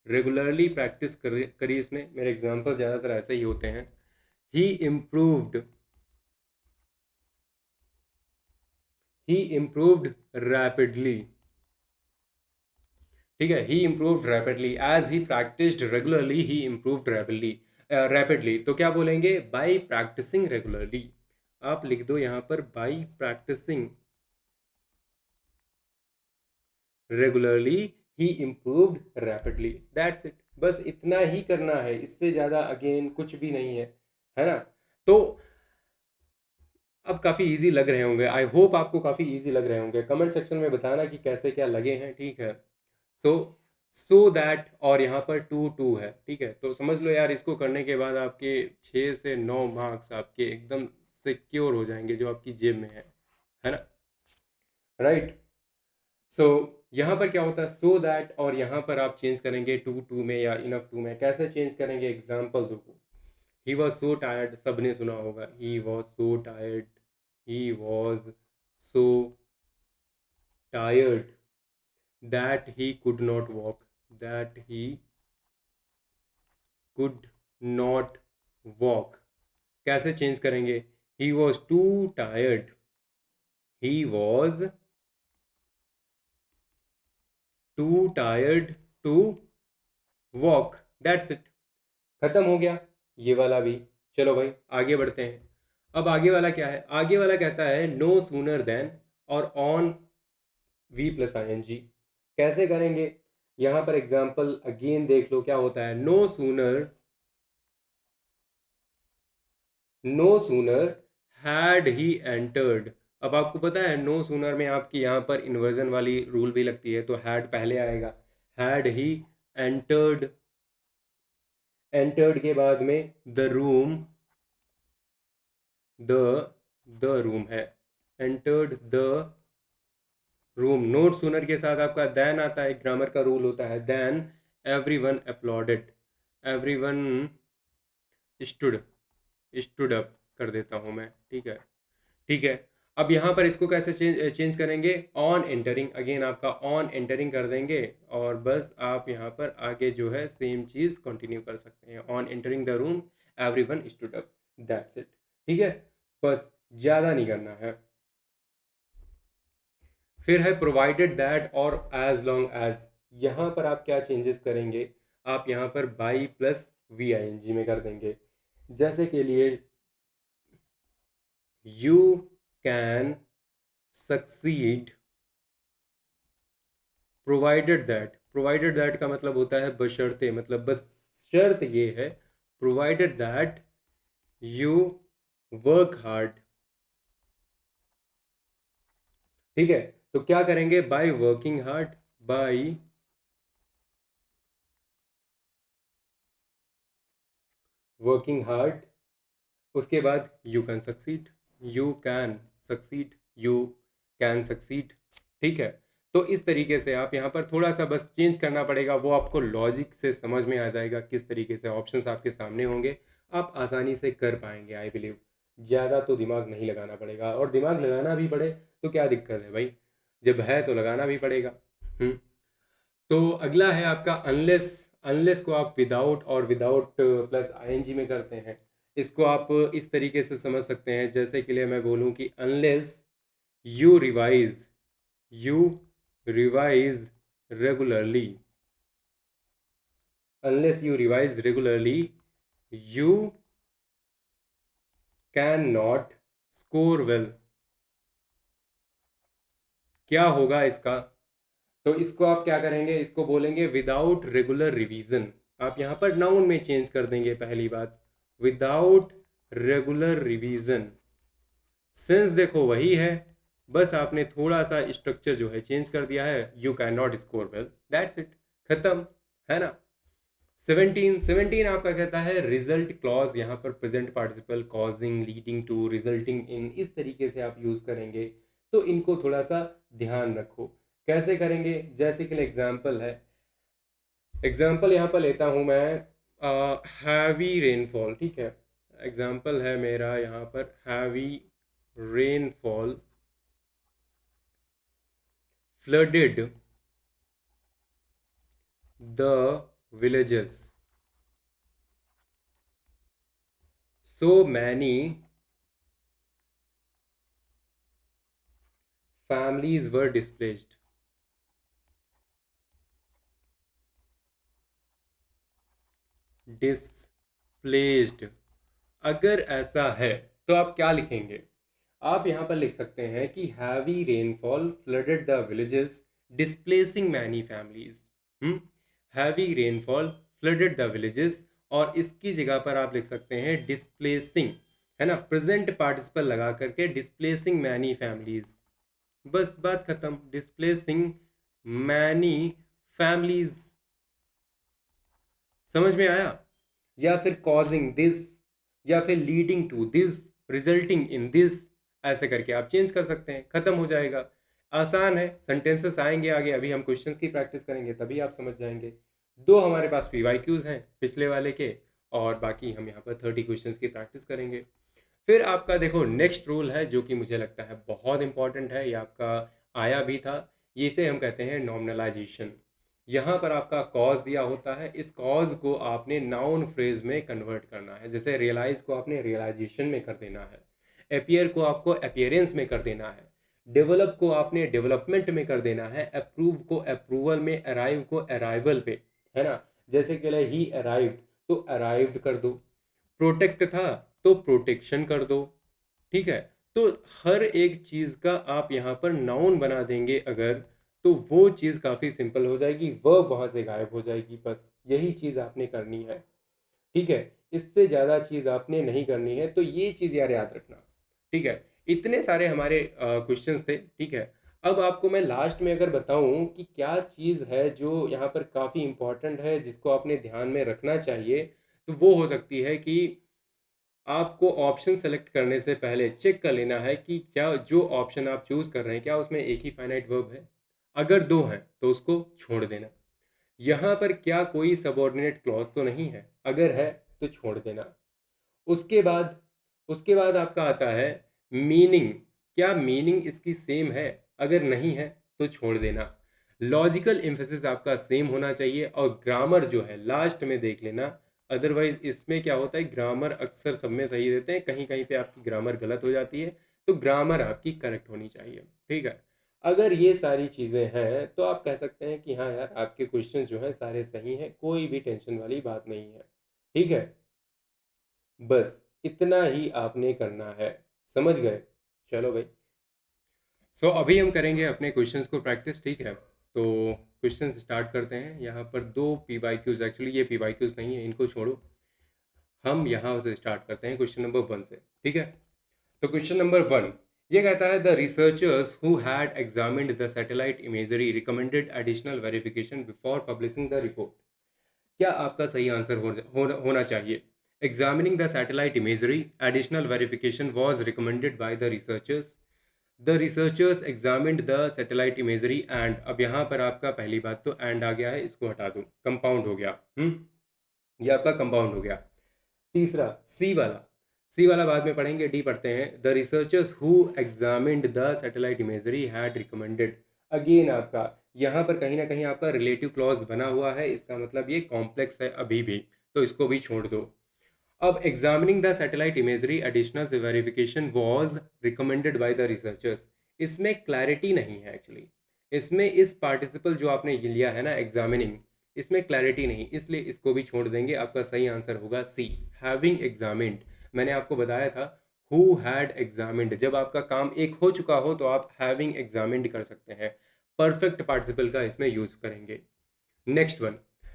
रेगुलरली प्रैक्टिस करी इसने। मेरे एग्जाम्पल ज़्यादातर ऐसे ही होते हैं। He improved, he improved rapidly, ठीक है, he improved rapidly. As he practised regularly he improved rapidly, rapidly. तो क्या बोलेंगे? By practising regularly. आप लिख दो यहाँ पर by practising regularly he improved rapidly. That's it, बस इतना ही करना है, इससे ज़्यादा अगेन कुछ भी नहीं है ना। तो अब काफ़ी इजी लग रहे होंगे, आई होप आपको काफ़ी इजी लग रहे होंगे। कमेंट सेक्शन में बताना कि कैसे क्या लगे हैं, ठीक है। सो सो दैट, और यहाँ पर 2 है, ठीक है। तो समझ लो यार, इसको करने के बाद आपके 6 से 9 मार्क्स आपके एकदम सिक्योर हो जाएंगे, जो आपकी जेब में है। है ना, राइट। सो यहाँ पर क्या होता है, सो दैट, और यहाँ पर आप चेंज करेंगे टू टू में या इनफ टू में। कैसे चेंज करेंगे, एग्जाम्पल देखो। ही वॉज सो टायर्ड, सबने सुना होगा, he was so tired, he was so tired that he could not walk, that he could not walk. कैसे चेंज करेंगे, he was too tired, he was too tired to walk, that's it, खत्म हो गया ये वाला भी। चलो भाई आगे बढ़ते हैं। अब आगे वाला क्या है, आगे वाला कहता है नो सूनर देन और on V plus I N G. कैसे करेंगे, यहां पर एग्जाम्पल अगेन देख लो क्या होता है, no sooner had he entered. अब आपको पता है नो सूनर में आपकी यहाँ पर इन्वर्जन वाली रूल भी लगती है, तो हैड पहले आएगा, हैड ही एंटर्ड, एंटर्ड के बाद में the room, the the room है, entered the room. Not sooner के साथ आपका देन आता है, ग्रामर का रूल होता है, then everyone applauded, everyone stood, stood up कर देता हूँ मैं, ठीक है, ठीक है। अब यहाँ पर इसको कैसे चेंज करेंगे, ऑन एंटरिंग, अगेन आपका ऑन एंटरिंग कर देंगे, और बस आप यहाँ पर आगे जो है सेम चीज़ कंटिन्यू कर सकते हैं, on entering the room everyone stood up, that's it, ठीक है, बस ज़्यादा नहीं करना है। फिर है प्रोवाइडेड दैट और एज लॉन्ग एज। यहाँ पर आप क्या चेंजेस करेंगे, आप यहाँ पर by plus V I N G में कर देंगे। जैसे के लिए you can succeed provided that, provided that का मतलब होता है बशर्ते, मतलब बस शर्त ये है, provided that you work hard, ठीक है। तो क्या करेंगे, by working hard, by working hard, उसके बाद you can succeed, you can succeed, you can succeed, ठीक है। तो इस तरीके से आप यहाँ पर थोड़ा सा बस चेंज करना पड़ेगा, वो आपको लॉजिक से समझ में आ जाएगा किस तरीके से ऑप्शंस आपके सामने होंगे, आप आसानी से कर पाएंगे आई बिलीव। ज़्यादा तो दिमाग नहीं लगाना पड़ेगा, और दिमाग लगाना भी पड़े तो क्या दिक्कत है भाई, जब है तो लगाना भी पड़ेगा। हम्म। तो अगला है आपका अनलेस। अनलेस को आप विदाउट और विदाउट प्लस आईएनजी में करते हैं। इसको आप इस तरीके से समझ सकते हैं, जैसे कि लिए मैं बोलूं कि unless you revise, you revise regularly, unless you revise regularly you can not score well. क्या होगा इसका, तो इसको आप क्या करेंगे, इसको बोलेंगे विदाउट रेगुलर रिवीजन। आप यहाँ पर नाउन में चेंज कर देंगे पहली बात, विदाउट रेगुलर रिवीजन। सेंस देखो वही है, बस आपने थोड़ा सा स्ट्रक्चर जो है चेंज कर दिया है, you can not score well, that's it, खत्म, है ना। 17 आपका कहता है रिजल्ट क्लॉज, यहाँ पर present participle, causing, leading to, resulting in, इस तरीके से आप यूज करेंगे, तो इनको थोड़ा सा ध्यान रखो। कैसे करेंगे, जैसे कि एग्जाम्पल है, एग्जाम्पल यहाँ पर लेता हूँ मैं हैवी रेनफॉल, ठीक है। एग्जाम्पल है मेरा यहाँ पर heavy rainfall flooded the villages, so many families were displaced, displaced। अगर ऐसा है तो आप क्या लिखेंगे, आप यहाँ पर लिख सकते हैं कि heavy rainfall flooded the villages displacing many families. Heavy rainfall flooded the villages, और इसकी जगह पर आप लिख सकते हैं डिस्प्लेसिंग, है ना, प्रेजेंट पार्टिसिपल लगा करके डिस्प्लेसिंग मैनी फैमिलीज, बस बात खत्म, डिस्प्लेसिंग मैनी फैमिलीज। समझ में आया, या फिर कॉजिंग दिस, या फिर leading to this, resulting in this, ऐसे करके आप चेंज कर सकते हैं, खत्म हो जाएगा। आसान है, सेंटेंसेस आएंगे आगे, अभी हम क्वेश्चंस की प्रैक्टिस करेंगे तभी आप समझ जाएंगे। दो हमारे पास पीवाईक्यूज हैं पिछले वाले के, और बाकी हम यहाँ पर 30 क्वेश्चंस की प्रैक्टिस करेंगे। फिर आपका देखो नेक्स्ट रूल है जो कि मुझे लगता है बहुत इंपॉर्टेंट है, ये आपका आया भी था, ये इसे हम कहते हैं नॉमिनलाइजेशन। यहाँ पर आपका कॉज दिया होता है, इस कॉज को आपने नाउन फ्रेज में कन्वर्ट करना है। जैसे रियलाइज को आपने रियलाइजेशन में कर देना है, अपियर को आपको अपियरेंस में कर देना है, डेवलप को आपने डेवलपमेंट में कर देना है, अप्रूव को अप्रूवल में, अराइव को अराइवल पे, है ना। जैसे कि ही अराइव्ड तो अराइव्ड कर दो, प्रोटेक्ट था तो प्रोटेक्शन कर दो, ठीक है। तो हर एक चीज का आप यहाँ पर नाउन बना देंगे अगर, तो वो चीज काफी सिंपल हो जाएगी, वर्ब वहां से गायब हो जाएगी। बस यही चीज आपने करनी है, ठीक है। इससे ज्यादा चीज आपने नहीं करनी है, तो ये चीज यार याद रखना, ठीक है। इतने सारे हमारे क्वेश्चंस थे, ठीक है। अब आपको मैं लास्ट में अगर बताऊं कि क्या चीज है जो यहाँ पर काफी इंपॉर्टेंट है जिसको आपने ध्यान में रखना चाहिए, तो वो हो सकती है कि आपको ऑप्शन सेलेक्ट करने से पहले चेक कर लेना है कि क्या जो ऑप्शन आप चूज कर रहे हैं क्या उसमें एक ही फाइनाइट वर्ब है। अगर दो हैं तो उसको छोड़ देना। यहाँ पर क्या कोई सबऑर्डिनेट क्लॉज तो नहीं है, अगर है तो छोड़ देना। उसके बाद आपका आता है मीनिंग, क्या मीनिंग इसकी सेम है, अगर नहीं है तो छोड़ देना। लॉजिकल एम्फेसिस आपका सेम होना चाहिए, और ग्रामर जो है लास्ट में देख लेना। अदरवाइज इसमें क्या होता है, ग्रामर अक्सर सब में सही देते हैं, कहीं कहीं पे आपकी ग्रामर गलत हो जाती है, तो ग्रामर आपकी करेक्ट होनी चाहिए, ठीक है। अगर ये सारी चीज़ें हैं तो आप कह सकते हैं कि हाँ यार आपके क्वेश्चंस जो हैं सारे सही हैं, कोई भी टेंशन वाली बात नहीं है, ठीक है। बस इतना ही आपने करना है, समझ गए। चलो भाई, सो अभी हम करेंगे अपने क्वेश्चंस को प्रैक्टिस, ठीक है। तो क्वेश्चंस स्टार्ट करते हैं। यहाँ पर दो पी वाई क्यूज, एक्चुअली ये पी वाई क्यूज नहीं है, इनको छोड़ो, हम यहाँ से स्टार्ट करते हैं क्वेश्चन नंबर 1 से, ठीक है। तो क्वेश्चन नंबर 1 ये कहता है, the researchers who had examined the satellite imagery recommended additional verification before publishing the report. क्या आपका सही आंसर होना चाहिए। Examining the satellite imagery additional verification was recommended by the researchers. The researchers examined the satellite imagery and, अब यहाँ पर आपका पहली बात तो एंड आ गया है, इसको हटा दूँ, कंपाउंड हो गया, ये आपका कंपाउंड हो गया। तीसरा सी वाला बाद में पढ़ेंगे, डी पढ़ते हैं। The researchers who examined the satellite imagery had recommended, again आपका यहाँ पर कहीं ना कहीं आपका रिलेटिव क्लॉज बना हुआ है, इसका मतलब ये कॉम्प्लेक्स है अभी भी, तो इसको भी छोड़ दो। अब examining the satellite imagery additional verification was recommended by the researchers, इसमें क्लैरिटी नहीं है एक्चुअली, इसमें इस पार्टिसिपल जो आपने ये लिया है ना एग्जामिनिंग, इसमें क्लैरिटी नहीं, इसलिए इसको भी छोड़ देंगे। आपका सही आंसर होगा सी, हैविंग एग्जामिन्ड। मैंने आपको बताया था हु हैड एग्जामिन्ड, जब आपका काम एक हो चुका हो तो आप हैविंग एग्जामिन्ड कर सकते हैं, परफेक्ट पार्टिसिपल का इसमें यूज करेंगे।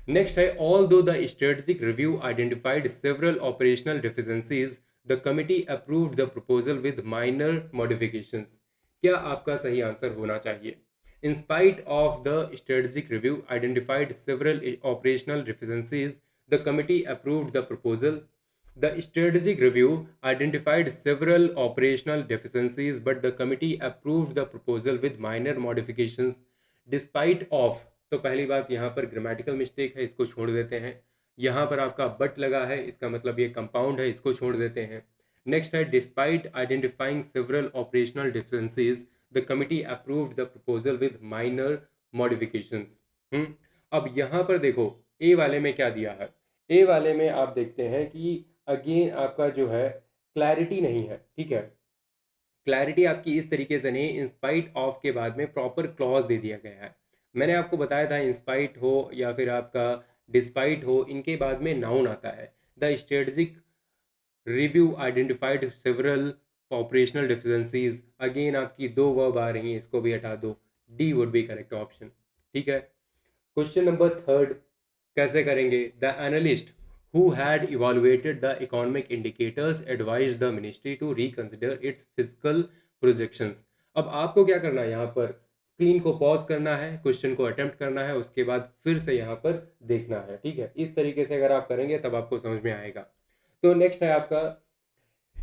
नेक्स्ट है, ऑल दो the strategic review identified several operational deficiencies the committee approved the proposal with minor modifications. क्या आपका सही आंसर होना चाहिए। In spite of the strategic review identified several operational deficiencies, the committee approved the proposal. The strategic review identified several operational deficiencies, but the committee approved the proposal with minor modifications. Despite of, तो पहली बात यहाँ पर ग्रामेटिकल मिस्टेक है, इसको छोड़ देते हैं। यहाँ पर आपका बट लगा है, इसका मतलब ये कंपाउंड है, इसको छोड़ देते हैं। नेक्स्ट है, despite identifying several operational deficiencies the committee approved the proposal with minor modifications. अब यहाँ पर देखो ए वाले में क्या दिया है, ए वाले में आप देखते हैं कि अगेन आपका जो है क्लैरिटी नहीं है, ठीक है। क्लैरिटी आपकी इस तरीके से नहीं, इंस्पाइट ऑफ के बाद में प्रॉपर क्लॉज दे दिया गया है। मैंने आपको बताया था इंस्पाइट हो या फिर आपका डिस्पाइट हो, इनके बाद में नाउन आता है। The strategic review identified several operational deficiencies, again आपकी दो वर्ब आ रही हैं, इसको भी हटा दो, D would be correct option, ठीक है। क्वेश्चन नंबर 3 कैसे करेंगे। The analyst who had evaluated the economic indicators advised the ministry to reconsider its fiscal projections। अब आपको क्या करना है, यहाँ पर स्क्रीन को पॉज करना है, क्वेश्चन को अटेम्प्ट करना है, उसके बाद फिर से यहाँ पर देखना है, ठीक है। इस तरीके से अगर आप करेंगे तब आपको समझ में आएगा। तो नेक्स्ट है आपका,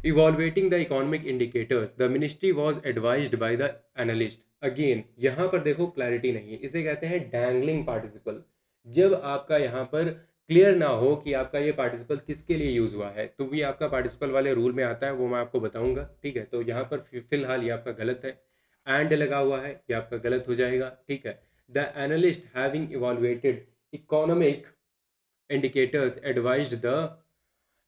evaluating the economic indicators the ministry was advised by the analyst. Again यहाँ पर देखो क्लैरिटी नहीं है, इसे कहते हैं डैंगलिंग पार्टिसिपल। जब आपका यहाँ पर क्लियर ना हो कि आपका ये पार्टिसिपल किसके लिए यूज हुआ है, तो भी आपका पार्टिसिपल वाले रूल में आता है, वो मैं आपको बताऊंगा। ठीक है, तो यहाँ पर फिलहाल ये आपका गलत है, एंड लगा हुआ है, ये आपका गलत हो जाएगा। ठीक है, the analyst having evaluated economic indicators advised the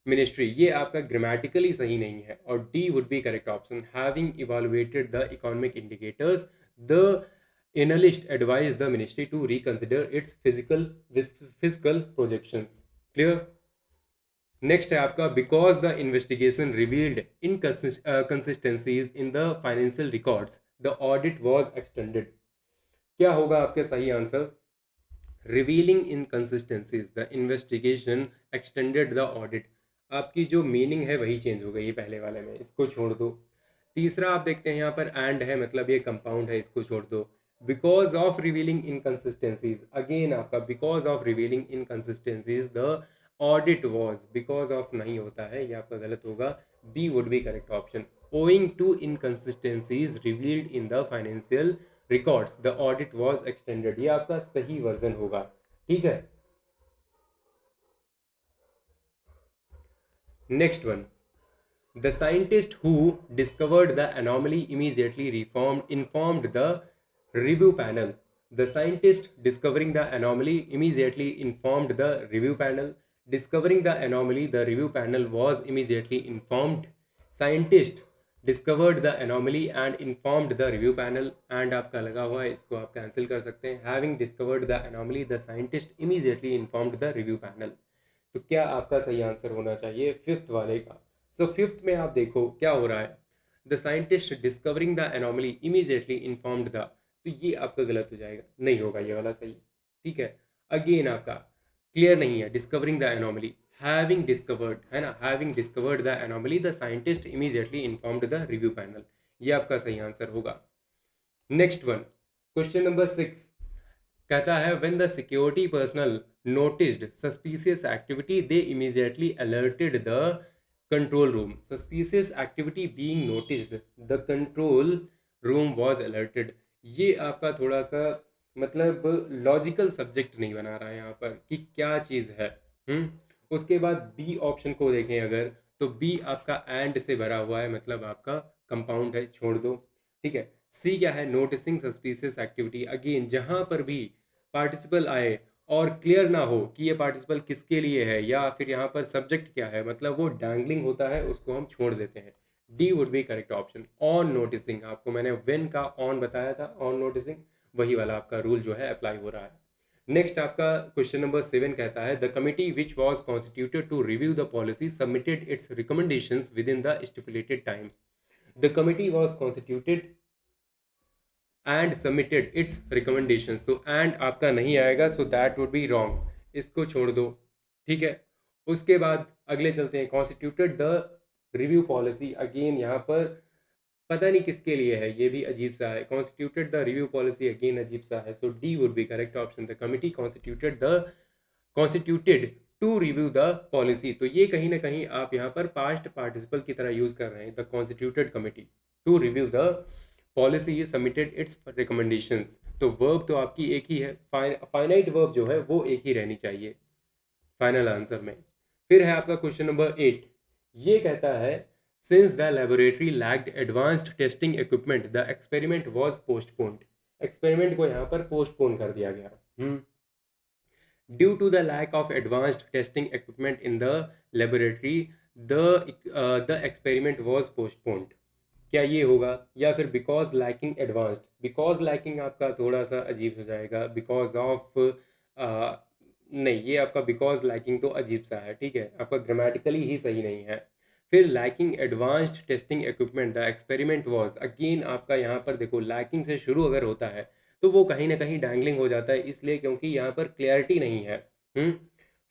ministry, ये आपका ग्रामेटिकली सही नहीं है, और D would be correct option. Having evaluated the economic indicators the analyst advise the ministry to reconsider its physical projections. Clear. Next है आपका because the investigation revealed inconsistencies in the financial records the audit was extended. क्या होगा आपका सही answer? Revealing inconsistencies the investigation extended the audit. आपकी जो मीनिंग है वही चेंज हो गई है पहले वाले में, इसको छोड़ दो। तीसरा आप देखते हैं यहाँ पर एंड है, मतलब ये कंपाउंड है, इसको छोड़ दो। Because of revealing inconsistencies, again आपका because of revealing inconsistencies the audit was, because of नहीं होता है, ये आपका गलत होगा। B would be correct option. Owing to inconsistencies revealed in the financial records the audit was extended, ये आपका सही वर्जन होगा। ठीक है, next one. The scientist who discovered the anomaly immediately informed the review panel। The scientist discovering the anomaly immediately informed the review panel। Discovering the anomaly, the review panel was immediately informed। Scientist discovered the anomaly and informed the review panel। and आपका लगा हुआ है, इसको आप कैंसिल कर सकते हैं। Having discovered the anomaly, the scientist immediately informed the review panel। तो क्या आपका सही आंसर होना चाहिए फिफ्थ वाले का? सो फिफ्थ में आप देखो क्या हो रहा है, the scientist discovering the anomaly immediately informed the, तो ये आपका गलत हो जाएगा, नहीं होगा ये वाला सही। ठीक है, अगेन आपका क्लियर नहीं है, discovering the anomaly, having discovered है ना, having discovered the anomaly the scientist immediately informed the review panel, ये आपका सही आंसर होगा। नेक्स्ट वन, क्वेश्चन नंबर 6 कहता है when the security personal noticed suspicious activity they immediately alerted the control room। suspicious activity being noticed, the control room was alerted। ये आपका थोड़ा सा मतलब लॉजिकल सब्जेक्ट नहीं बना रहा है यहाँ पर कि क्या चीज़ है। उसके बाद बी ऑप्शन को देखें अगर, तो बी आपका एंड से भरा हुआ है, मतलब आपका कंपाउंड है, छोड़ दो। ठीक है, सी क्या है, नोटिसिंग सस्पिशियस एक्टिविटी। अगेन जहाँ पर भी पार्टिसिपल आए और क्लियर ना हो कि ये पार्टिसिपल किसके लिए है, या फिर यहाँ पर सब्जेक्ट क्या है, मतलब वो डैंगलिंग होता है, उसको हम छोड़ देते हैं। D would be correct option. On noticing, आपको मैंने व्हेन का ऑन बताया था, ऑन नोटिसिंग वही वाला आपका रूल जो है अप्लाई हो रहा है। नेक्स्ट आपका क्वेश्चन नंबर 7 कहता है the committee which was constituted to review the policy submitted its recommendations within the stipulated time. The committee was constituted and submitted its recommendations, तो एंड आपका नहीं आएगा, so that would be wrong, इसको छोड़ दो। ठीक है, उसके बाद अगले चलते हैं, constituted the review policy. Again यहाँ पर पता नहीं किसके लिए है, ये भी अजीब सा है, constituted the review policy, again अजीब सा है, so D would be correct option. The committee constituted to review the policy, तो ये कहीं ना कहीं आप यहाँ पर पास्ट पार्टिसिपल की तरह यूज कर रहे हैं, the constituted committee to review the policy submitted its recommendations, तो वर्ब तो आपकी एक ही है, फाइनाइट वर्ब जो है वो एक ही रहनी चाहिए फाइनल आंसर में। फिर है आपका क्वेश्चन नंबर 8, ये कहता है since the laboratory lacked advanced testing equipment the experiment was postponed. Experiment को यहाँ पर पोस्टपोन कर दिया गया due to the lack of advanced testing equipment in the laboratory the experiment was postponed. क्या ये होगा, या फिर because lacking advanced, because lacking आपका थोड़ा सा अजीब हो जाएगा, बिकॉज ऑफ नहीं, ये आपका बिकॉज लैकिंग तो अजीब सा है। ठीक है, आपका ग्रामेटिकली ही सही नहीं है। फिर lacking advanced testing equipment the experiment was, again आपका यहाँ पर देखो लैकिंग से शुरू अगर होता है तो वो कहीं ना कहीं डैंगलिंग हो जाता है, इसलिए क्योंकि यहाँ पर क्लैरिटी नहीं है।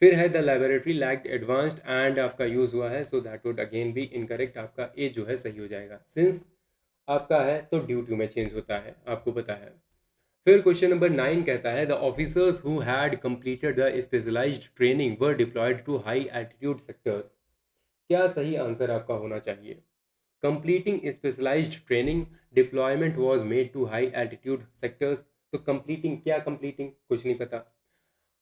फिर है the laboratory lacked advanced and आपका यूज हुआ है, so that would again be incorrect, आपका ए जो है सही हो जाएगा। सिंस आपका है तो ड्यू टू में चेंज होता है, आपको पता है। फिर क्वेश्चन नंबर 9 कहता है the officers who had completed the specialised training were deployed to high altitude sectors. क्या सही आंसर आपका होना चाहिए? Completing specialised training, deployment was made to high altitude sectors. तो कंप्लीटिंग, क्या कंप्लीटिंग, कुछ नहीं पता।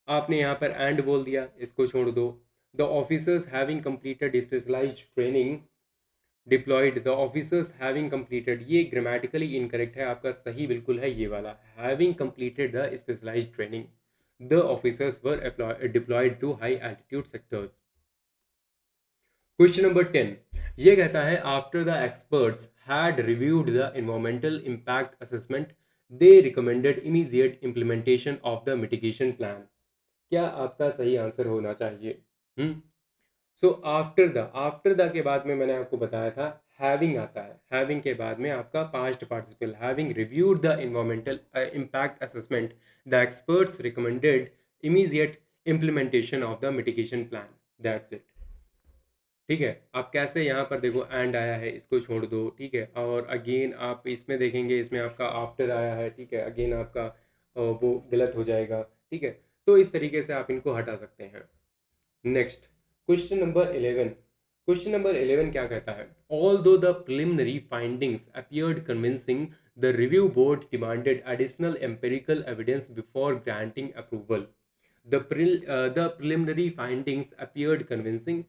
आपने यहाँ पर एंड बोल दिया, इसको छोड़ दो। The officers having completed specialised training deployed, the officers having completed, ये ग्रामेटिकली इनकरेक्ट है, आपका सही बिल्कुल है ये वाला, having completed the specialised training the officers were deployed to high altitude sectors. Question number 10, ये कहता है after the experts had reviewed the environmental impact assessment they recommended immediate implementation of the mitigation plan. क्या आपका सही आंसर होना चाहिए? सो आफ्टर द के बाद में मैंने आपको बताया था हैविंग आता है, हैविंग के बाद में आपका past participle, having reviewed the environmental impact assessment the experts recommended immediate implementation of the mitigation plan. That's it. ठीक है, आप कैसे यहाँ पर देखो एंड आया है, इसको छोड़ दो। ठीक है, और अगेन आप इसमें देखेंगे, इसमें आपका आफ्टर आया है। ठीक है, अगेन आपका वो गलत हो जाएगा। ठीक है, तो इस तरीके से आप इनको हटा सकते हैं। नेक्स्ट, क्वेश्चन नंबर 11 क्या कहता है? ऑल दो the preliminary findings appeared convincing, the review board demanded additional empirical evidence before granting approval. The preliminary findings appeared convincing,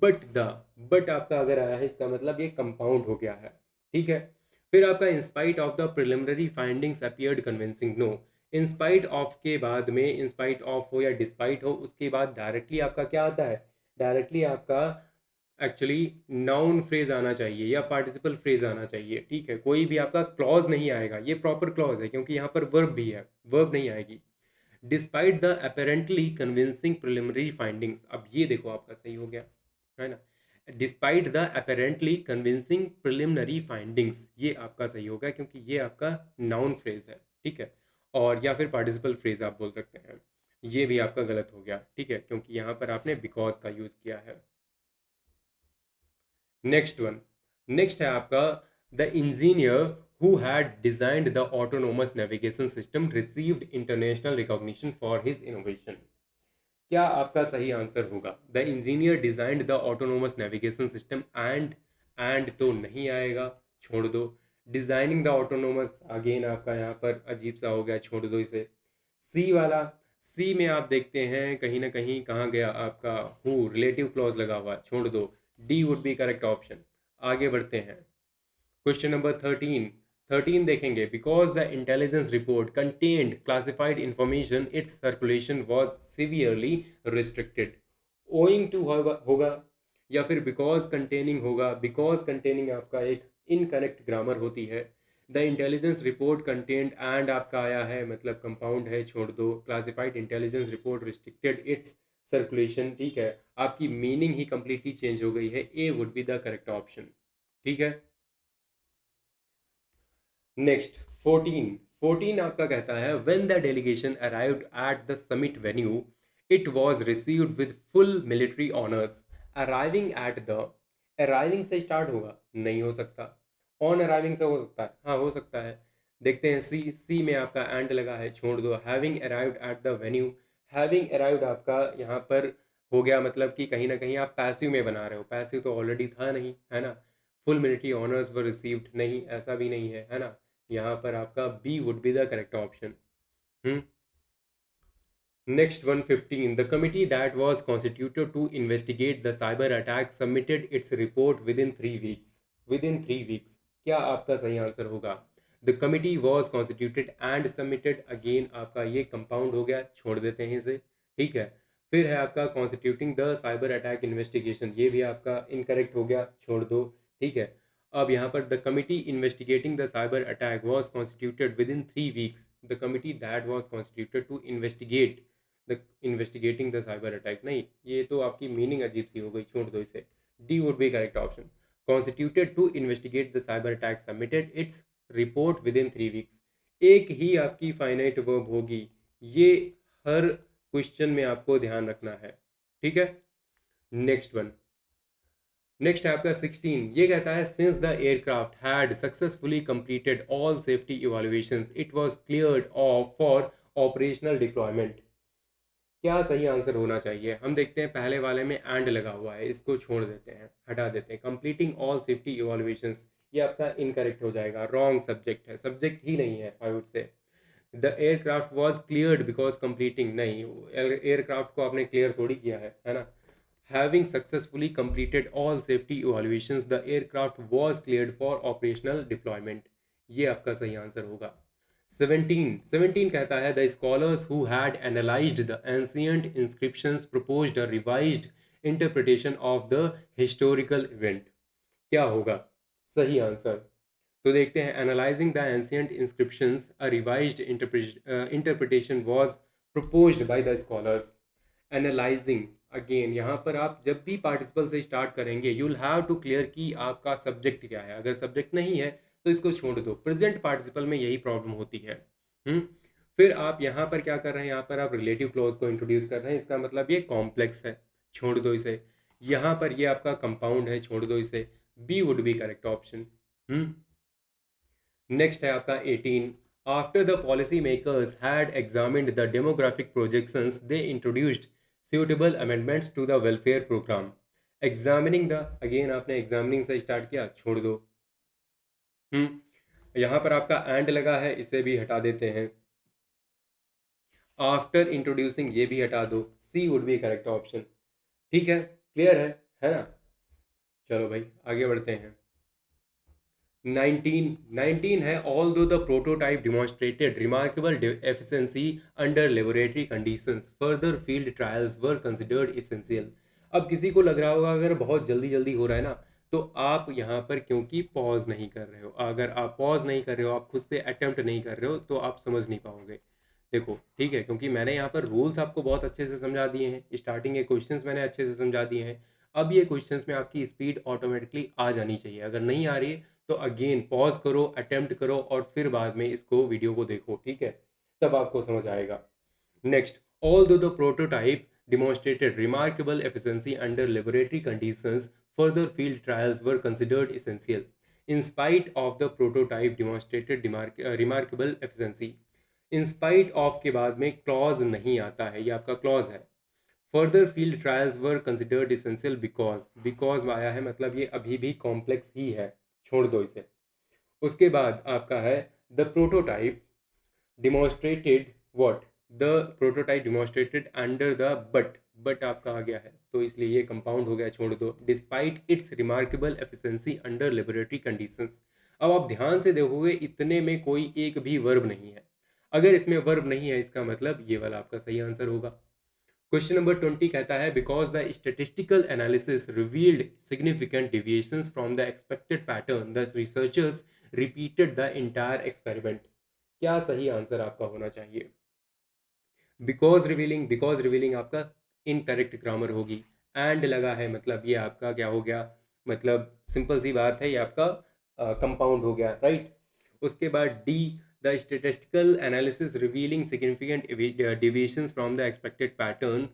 but आपका अगर आया है, इसका मतलब ये कंपाउंड हो गया है। ठीक है, फिर आपका in spite of the preliminary findings appeared convincing, no. In spite of के बाद में, इंस्पाइट ऑफ हो या डिस्पाइट हो, उसके बाद डायरेक्टली आपका क्या आता है? डायरेक्टली आपका एक्चुअली नाउन फ्रेज आना चाहिए या पार्टिसिपल फ्रेज आना चाहिए। ठीक है, कोई भी आपका क्लॉज नहीं आएगा, ये प्रॉपर क्लॉज है क्योंकि यहाँ पर वर्ब भी है, वर्ब नहीं आएगी। Despite the apparently convincing preliminary findings, अब ये देखो आपका सही हो गया है ना। Despite the apparently convincing preliminary findings, ये आपका सही हो गया क्योंकि ये आपका नाउन फ्रेज है। ठीक है, और या फिर पार्टिसिपल फ्रेज आप बोल सकते हैं। ये भी आपका गलत हो गया। ठीक है, क्योंकि यहाँ पर आपने बिकॉज का यूज किया है। नेक्स्ट है आपका, the engineer who had designed the autonomous navigation system received international recognition for his innovation. क्या आपका सही आंसर होगा? The engineer designed the autonomous navigation system, and तो नहीं आएगा, छोड़ दो। डिजाइनिंग द ऑटोनोमस, अगेन आपका यहाँ पर अजीब सा हो गया, छोड़ दो इसे। सी वाला, सी में आप देखते हैं कहीं ना कहीं कहाँ गया आपका हु, रिलेटिव क्लॉज लगा हुआ, छोड़ दो। D would be correct option. आगे बढ़ते हैं। क्वेश्चन नंबर 13 देखेंगे, because the intelligence report contained classified information its circulation was severely restricted. Owing to होगा या फिर बिकॉज कंटेनिंग होगा। बिकॉज कंटेनिंग आपका एक इनकरेक्ट ग्रामर होती है। The intelligence report content and आपका आया है, मतलब कंपाउंड है, छोड़ दो। Classified intelligence report restricted its circulation, ठीक है, आपकी मीनिंग ही कंप्लीटली चेंज हो गई है। A would be the correct option. ठीक है, नेक्स्ट 14 आपका कहता है, when the delegation arrived at the summit venue it was received with full military honours. Arriving at the, arriving से स्टार्ट होगा, नहीं हो सकता। ऑन अराइविंग से हो सकता है, हाँ हो सकता है। देखते हैं, सी में आपका एंड लगा है, छोड़ दो। Having arrived at the venue, having arrived आपका यहाँ पर हो गया, मतलब कि कहीं ना कहीं आप पैसिव में बना रहे हो, पैसिव तो ऑलरेडी था नहीं, है ना। फुल मिलिट्री ऑनर्स वर रिसीव्ड, नहीं, ऐसा भी नहीं है, है ना। यहाँ पर आपका B would be the correct option. Next 115, the committee that was constituted to investigate the cyber attack submitted its report within 3 weeks. Within 3 weeks, क्या आपका सही आंसर होगा? The committee was constituted and submitted, again आपका ये कंपाउंड हो गया, छोड़ देते हैं इसे। ठीक है, फिर है आपका constituting the cyber attack investigation, ये भी आपका इनकरेक्ट हो गया, छोड़ दो। ठीक है, अब यहाँ पर the committee investigating the cyber attack was constituted within 3 weeks, the committee that was constituted to investigate the investigating the cyber attack, नहीं, ये तो आपकी मीनिंग अजीब सी हो गई, छोड़ दो इसे। D would be correct option. Constituted to investigate the cyber attack submitted its report within 3 weeks, एक ही आपकी फाइनाइट वर्ब होगी, ये हर क्वेश्चन में आपको ध्यान रखना है। ठीक है, नेक्स्ट है आपका 16, ये कहता है, since the aircraft had successfully completed all safety evaluations it was cleared of for operational deployment. क्या सही आंसर होना चाहिए? हम देखते हैं पहले वाले में एंड लगा हुआ है, इसको छोड़ देते हैं, हटा देते हैं। कंप्लीटिंग ऑल सेफ्टी इवॉल्यूशंस, ये आपका इनकरेक्ट हो जाएगा, रॉन्ग सब्जेक्ट है, सब्जेक्ट ही नहीं है I would say. The aircraft was cleared because completing, नहीं, एयरक्राफ्ट को आपने क्लियर थोड़ी किया है ना। Having successfully completed all safety evolutions the aircraft was cleared for operational deployment, ये आपका सही आंसर होगा। 17 कहता है the scholars who had analysed the ancient inscriptions proposed a revised interpretation of the historical event, क्या होगा सही आंसर? तो देखते हैं, analysing the ancient inscriptions a revised interpretation was proposed by the scholars। Analysing, again यहाँ पर आप जब भी पार्टिसिपल से स्टार्ट करेंगे you will have to clear कि आपका सब्जेक्ट क्या है। अगर सब्जेक्ट नहीं है तो इसको छोड़ दो, प्रेजेंट पार्टिसिपल में यही प्रॉब्लम होती है। हम्म फिर आप यहाँ पर क्या कर रहे हैं, यहाँ पर आप रिलेटिव क्लॉज को इंट्रोड्यूस कर रहे हैं, इसका मतलब ये कॉम्प्लेक्स है, छोड़ दो इसे। यहाँ पर ये आपका कंपाउंड है, छोड़ दो इसे। B would be correct option. Next है आपका 18। After the policy makers had examined the demographic projections they introduced suitable amendments to the welfare program। Examining the, again आपने एग्जामिनिंग से स्टार्ट किया, छोड़ दो। यहाँ पर आपका एंड लगा है, इसे भी हटा देते हैं। आफ्टर इंट्रोड्यूसिंग, ये भी हटा दो। सी वुड बी करेक्ट ऑप्शन। ठीक है, क्लियर है ना? चलो भाई आगे बढ़ते हैं। 19 है ऑल दो the prototype demonstrated remarkable efficiency under laboratory conditions further field trials were considered essential. अब किसी को लग रहा होगा अगर बहुत जल्दी जल्दी हो रहा है ना, तो आप यहाँ पर क्योंकि पॉज नहीं कर रहे हो, अगर आप पॉज नहीं कर रहे हो, आप खुद से अटेम्प्ट नहीं कर रहे हो, तो आप समझ नहीं पाओगे। देखो ठीक है, क्योंकि मैंने यहाँ पर रूल्स आपको बहुत अच्छे से समझा दिए हैं, स्टार्टिंग के क्वेश्चंस मैंने अच्छे से समझा दिए हैं। अब ये क्वेश्चंस में आपकी स्पीड ऑटोमेटिकली आ जानी चाहिए। अगर नहीं आ रही है तो अगेन पॉज करो, अटेम्प्ट करो और फिर बाद में इसको वीडियो को देखो, ठीक है, तब आपको समझ आएगा। नेक्स्ट, ऑल दो the prototype demonstrated remarkable efficiency under laboratory conditions, further field trials were considered essential। In spite of the prototype demonstrated remarkable efficiency, in spite of के बाद में क्लॉज नहीं आता है, ये आपका क्लॉज है। Further field trials were considered essential because आया है, मतलब ये अभी भी कॉम्प्लेक्स ही है, छोड़ दो इसे। उसके बाद आपका है the prototype demonstrated what, the prototype demonstrated under the but आपका आ गया है, तो इसलिए ये कंपाउंड हो गया, छोड़ दो। Despite it's remarkable efficiency under laboratory conditions. अब आप ध्यान से देखोगे इतने में कोई एक भी वर्ब नहीं है। अगर इसमें वर्ब नहीं है इसका मतलब ये वाला आपका सही आंसर होगा। क्वेश्चन नंबर 20 कहता है because the statistical analysis revealed significant deviations from the expected pattern the researchers repeated the entire experiment. क्या सही आंसर आपका होना चाहिए? बिकॉज रिवीलिंग आपका इनकरेक्ट ग्रामर होगी। एंड लगा है मतलब ये आपका क्या हो गया, मतलब सिंपल सी बात है, ये आपका कंपाउंड हो गया, राइट। उसके बाद D, the statistical analysis revealing significant deviations from the expected pattern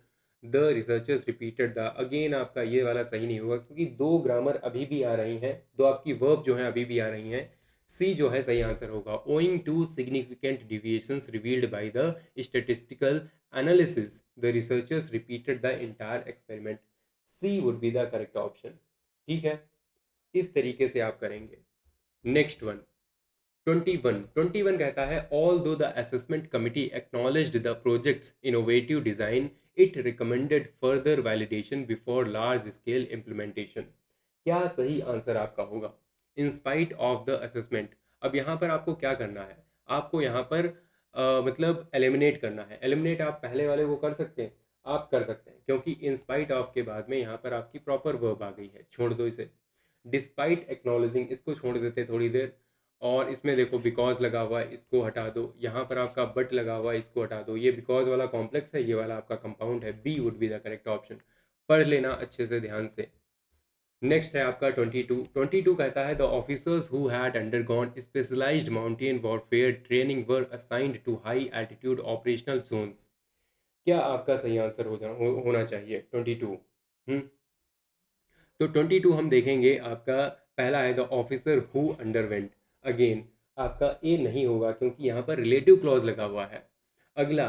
the researchers repeated the, again आपका ये वाला सही नहीं होगा क्योंकि दो ग्रामर अभी भी आ रही हैं, दो आपकी वर्ब जो है अभी भी आ रही हैं। सी जो है सही आंसर होगा। Owing to significant deviations revealed by the statistical analysis the researchers repeated the entire experiment. C would be the correct option. ठीक है, इस तरीके से आप करेंगे। नेक्स्ट वन 21 कहता है ऑल दो the assessment committee acknowledged the projects innovative design it recommended further validation before large scale implementation. क्या सही आंसर आपका होगा? In spite of the assessment, अब यहाँ पर आपको क्या करना है, आपको यहाँ पर मतलब एलिमिनेट करना है। एलिमिनेट आप पहले वाले को कर सकते हैं, आप कर सकते हैं क्योंकि इन स्पाइट ऑफ के बाद में यहाँ पर आपकी प्रॉपर वर्ब आ गई है, छोड़ दो इसे। डिस्पाइट एक्नॉलेजिंग, इसको छोड़ देते थोड़ी देर। और इसमें देखो बिकॉज लगा हुआ है, इसको हटा दो। यहाँ पर आपका बट लगा हुआ है, इसको हटा दो। ये बिकॉज वाला कॉम्प्लेक्स है, ये वाला आपका कंपाउंड है। B would be the correct option. पढ़ लेना अच्छे से ध्यान से। नेक्स्ट है आपका 22 कहता है the officers who had undergone specialised mountain warfare training were assigned to high altitude operational zones. क्या आपका सही आंसर होना चाहिए 22? तो 22 हम देखेंगे, आपका पहला है the officer who underwent. Again आपका ए नहीं होगा क्योंकि यहाँ पर रिलेटिव क्लॉज लगा हुआ है। अगला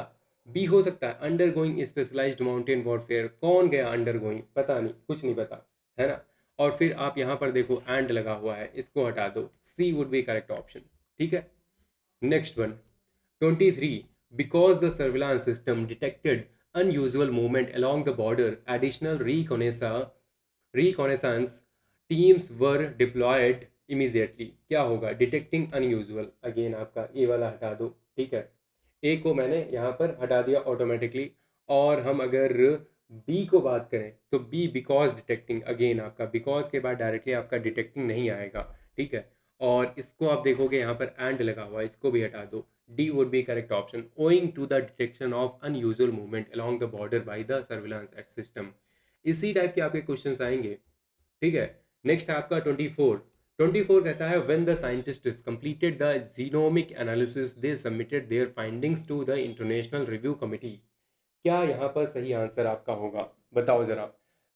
बी हो सकता है undergoing specialised mountain warfare. कौन गया अंडर गोइंग, पता नहीं, कुछ नहीं पता, है ना। और फिर आप यहाँ पर देखो एंड लगा हुआ है, इसको हटा दो, सी वुड बी करेक्ट ऑप्शन। ठीक है, next one 23, because the surveillance system detected unusual movement along the border, additional reconnaissance teams were deployed immediately। क्या होगा, डिटेक्टिंग अनयूजुअल, अगेन आपका ए वाला हटा दो। ठीक है, ए को मैंने यहाँ पर हटा दिया ऑटोमेटिकली। और हम अगर बी को बात करें तो बी बिकॉज डिटेक्टिंग, अगेन आपका बिकॉज के बाद डायरेक्टली आपका डिटेक्टिंग नहीं आएगा। ठीक है, और इसको आप देखोगे यहाँ पर एंड लगा हुआ है, इसको भी हटा दो, D would be correct option, owing to the detection of unusual movement along the border by the surveillance at system. इसी टाइप के आपके क्वेश्चंस आएंगे। ठीक है, नेक्स्ट है आपका 24। 24 कहता है when the scientists completed the genomic analysis they submitted their findings to the international review committee. क्या यहाँ पर सही आंसर आपका होगा, बताओ जरा।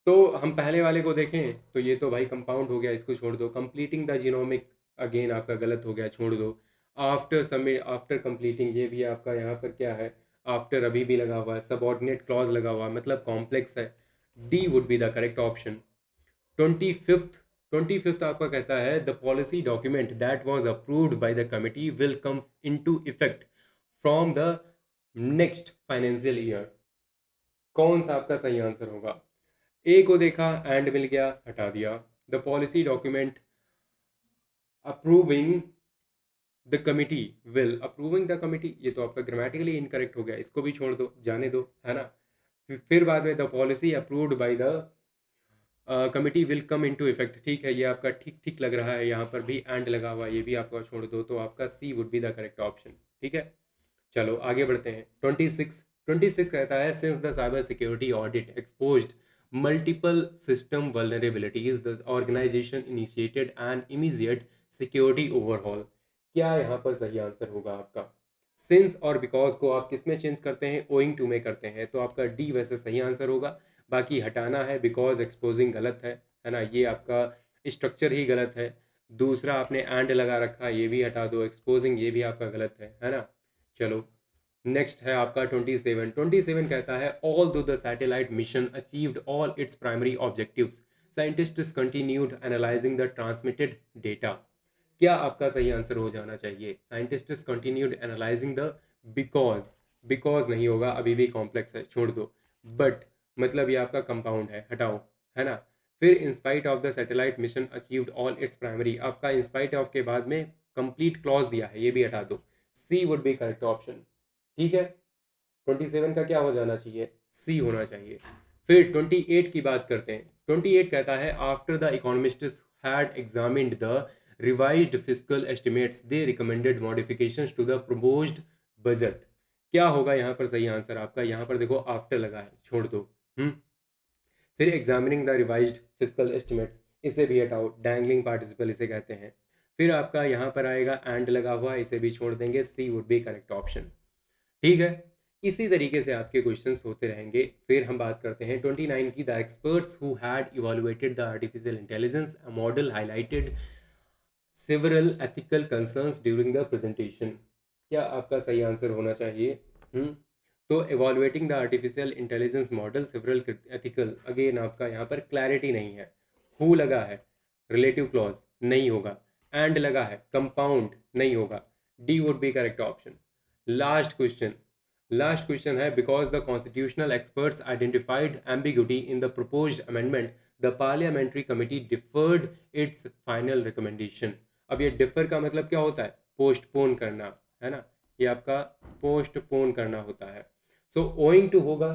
तो हम पहले वाले को देखें तो ये तो भाई कंपाउंड हो गया, इसको छोड़ दो। कंप्लीटिंग द जीनोमिक, अगेन आपका गलत हो गया, छोड़ दो। आफ्टर सबमिट, आफ्टर कंप्लीटिंग, ये भी आपका यहाँ पर क्या है, आफ्टर अभी भी लगा हुआ है, सबऑर्डिनेट क्लॉज लगा हुआ है, मतलब कॉम्प्लेक्स है। D would be the correct option. 25th आपका कहता है the policy document that was approved by the committee will come into effect from the next financial year. कौन सा आपका सही आंसर होगा। ए को देखा एंड मिल गया, हटा दिया। The policy document approving the committee will, approving the committee, ये तो आपका ग्रामेटिकली इनकरेक्ट हो गया, इसको भी छोड़ दो, जाने दो, है ना। फिर बाद में the policy approved by the committee will come into effect, ठीक है, ये आपका ठीक ठीक लग रहा है, यहाँ पर भी एंड लगा हुआ है, ये भी आपका छोड़ दो, तो आपका C would be the correct option. ठीक है, चलो आगे बढ़ते हैं। 26 कहता है since the cyber security audit exposed multiple system vulnerabilities the organisation initiated an immediate security overhaul. क्या यहाँ पर सही आंसर होगा आपका। सिंस और बिकॉज को आप किस में चेंज करते हैं, ओइंग टू में करते हैं, तो आपका डी वैसे सही आंसर होगा। बाकी हटाना है, बिकॉज एक्सपोजिंग गलत है ना, ये आपका स्ट्रक्चर ही गलत है। दूसरा आपने एंड लगा रखा, ये भी हटा दो, एक्सपोजिंग ये भी आपका गलत है ना। चलो नेक्स्ट है आपका 27 कहता है ऑल दो the satellite mission achieved all its primary objectives scientists continued analysing the transmitted data. क्या आपका सही आंसर हो जाना चाहिए, scientists continued analysing the, because, because नहीं होगा, अभी भी कॉम्प्लेक्स है, छोड़ दो। बट मतलब ये आपका कंपाउंड है, हटाओ, है ना। फिर in spite of the satellite mission achieved all its primary, आपका इंस्पाइट ऑफ के बाद में कंप्लीट क्लॉज दिया है, ये भी हटा दो, सी वुड बी करेक्ट ऑप्शन। ठीक है, 27 का क्या हो जाना चाहिए, सी होना चाहिए। फिर 28 की बात करते हैं। 28 कहता है after the economists had examined the revised fiscal estimates they recommended modifications to the proposed budget. क्या होगा यहाँ पर सही आंसर आपका, यहाँ पर देखो आफ्टर लगा है, छोड़ दो। फिर examining the revised fiscal estimates, इसे भी हटाओ, डैंगलिंग पार्टिसिपल इसे कहते हैं। फिर आपका यहाँ पर आएगा एंड लगा हुआ, इसे भी छोड़ देंगे, सी वुड बी करेक्ट ऑप्शन। ठीक है, इसी तरीके से आपके क्वेश्चंस होते रहेंगे। फिर हम बात करते हैं 29 की। The experts who had evaluated the artificial intelligence model highlighted several ethical concerns during the presentation. क्या आपका सही आंसर होना चाहिए। तो evaluating the artificial intelligence model several ethical, again आपका यहाँ पर क्लैरिटी नहीं है। हु लगा है, रिलेटिव क्लॉज नहीं होगा। एंड लगा है, कंपाउंड नहीं होगा, D would be correct option. Last question है because the constitutional experts identified ambiguity in the proposed amendment the parliamentary committee deferred its final recommendation. अब ये डिफर का मतलब क्या होता है, पोस्टपोन करना, है ना, ये आपका पोस्टपोन करना होता है। सो ओइंग टू होगा,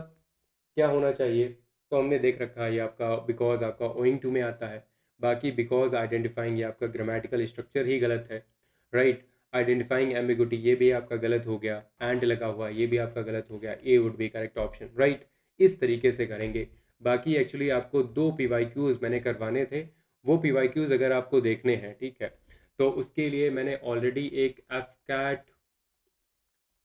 क्या होना चाहिए, तो हमने देख रखा है ये आपका बिकॉज आपका ओइंग टू में आता है। बाकी बिकॉज आइडेंटिफाइंग, ये आपका ग्रामेटिकल स्ट्रक्चर ही गलत है, राइट। आइडेंटिफाइंग एम्बिग्यूटी, ये भी आपका गलत हो गया। एंड लगा हुआ, ये भी आपका गलत हो गया, A would be correct option, right. इस तरीके से करेंगे। बाकी एक्चुअली आपको 2 PYQs मैंने करवाने थे, वो PYQs अगर आपको देखने हैं, ठीक है, तो उसके लिए मैंने ऑलरेडी एक FCAT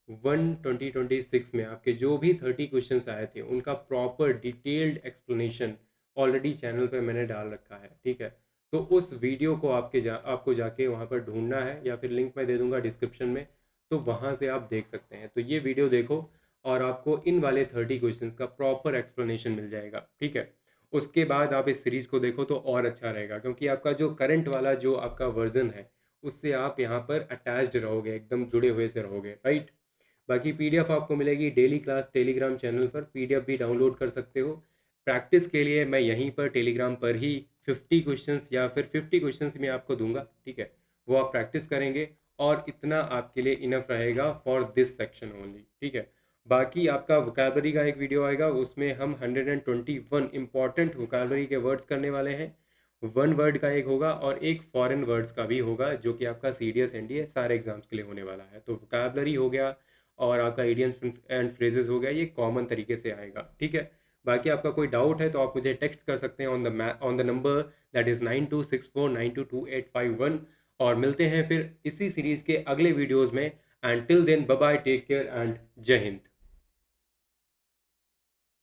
2026 में आपके जो भी 30 क्वेश्चंस आए थे उनका proper detailed explanation already channel पे मैंने डाल रखा है, ठीक है। तो उस वीडियो को आपको जाके वहाँ पर ढूंढना है, या फिर लिंक मैं दे दूंगा डिस्क्रिप्शन में, तो वहाँ से आप देख सकते हैं। तो ये वीडियो देखो, और आपको इन वाले 30 क्वेश्चंस का प्रॉपर एक्सप्लेनेशन मिल जाएगा, ठीक है। उसके बाद आप इस सीरीज़ को देखो तो और अच्छा रहेगा, क्योंकि आपका जो करंट वाला जो आपका वर्जन है उससे आप यहाँ पर अटैच्ड रहोगे, एकदम जुड़े हुए से रहोगे, राइट। बाकी पीडीएफ आपको मिलेगी डेली क्लास टेलीग्राम चैनल पर, पीडीएफ भी डाउनलोड कर सकते हो। प्रैक्टिस के लिए मैं यहीं पर टेलीग्राम पर ही 50 क्वेश्चंस या फिर 50 क्वेश्चंस मैं आपको दूंगा, ठीक है। वो आप प्रैक्टिस करेंगे और इतना आपके लिए इनफ रहेगा फॉर दिस सेक्शन ओनली, ठीक है। बाकी आपका वोकैबलरी का एक वीडियो आएगा, उसमें हम 121 इंपॉर्टेंट वोकैबलरी के वर्ड्स करने वाले हैं। वन वर्ड का एक होगा और एक फॉरेन वर्ड्स का भी होगा, जो कि आपका सीडीएस एनडीए सारे एग्जाम्स के लिए होने वाला है। तो वोकैबलरी हो गया और आपका इडियम्स एंड फ्रेजेस हो गया, ये कॉमन तरीके से आएगा, ठीक है। बाकी आपका कोई डाउट है तो आप मुझे टेक्स्ट कर सकते हैं on the number that is 9264922851। और मिलते हैं फिर इसी सीरीज़ के अगले वीडियोज़ में। And till then bye bye, take care and जय हिंद।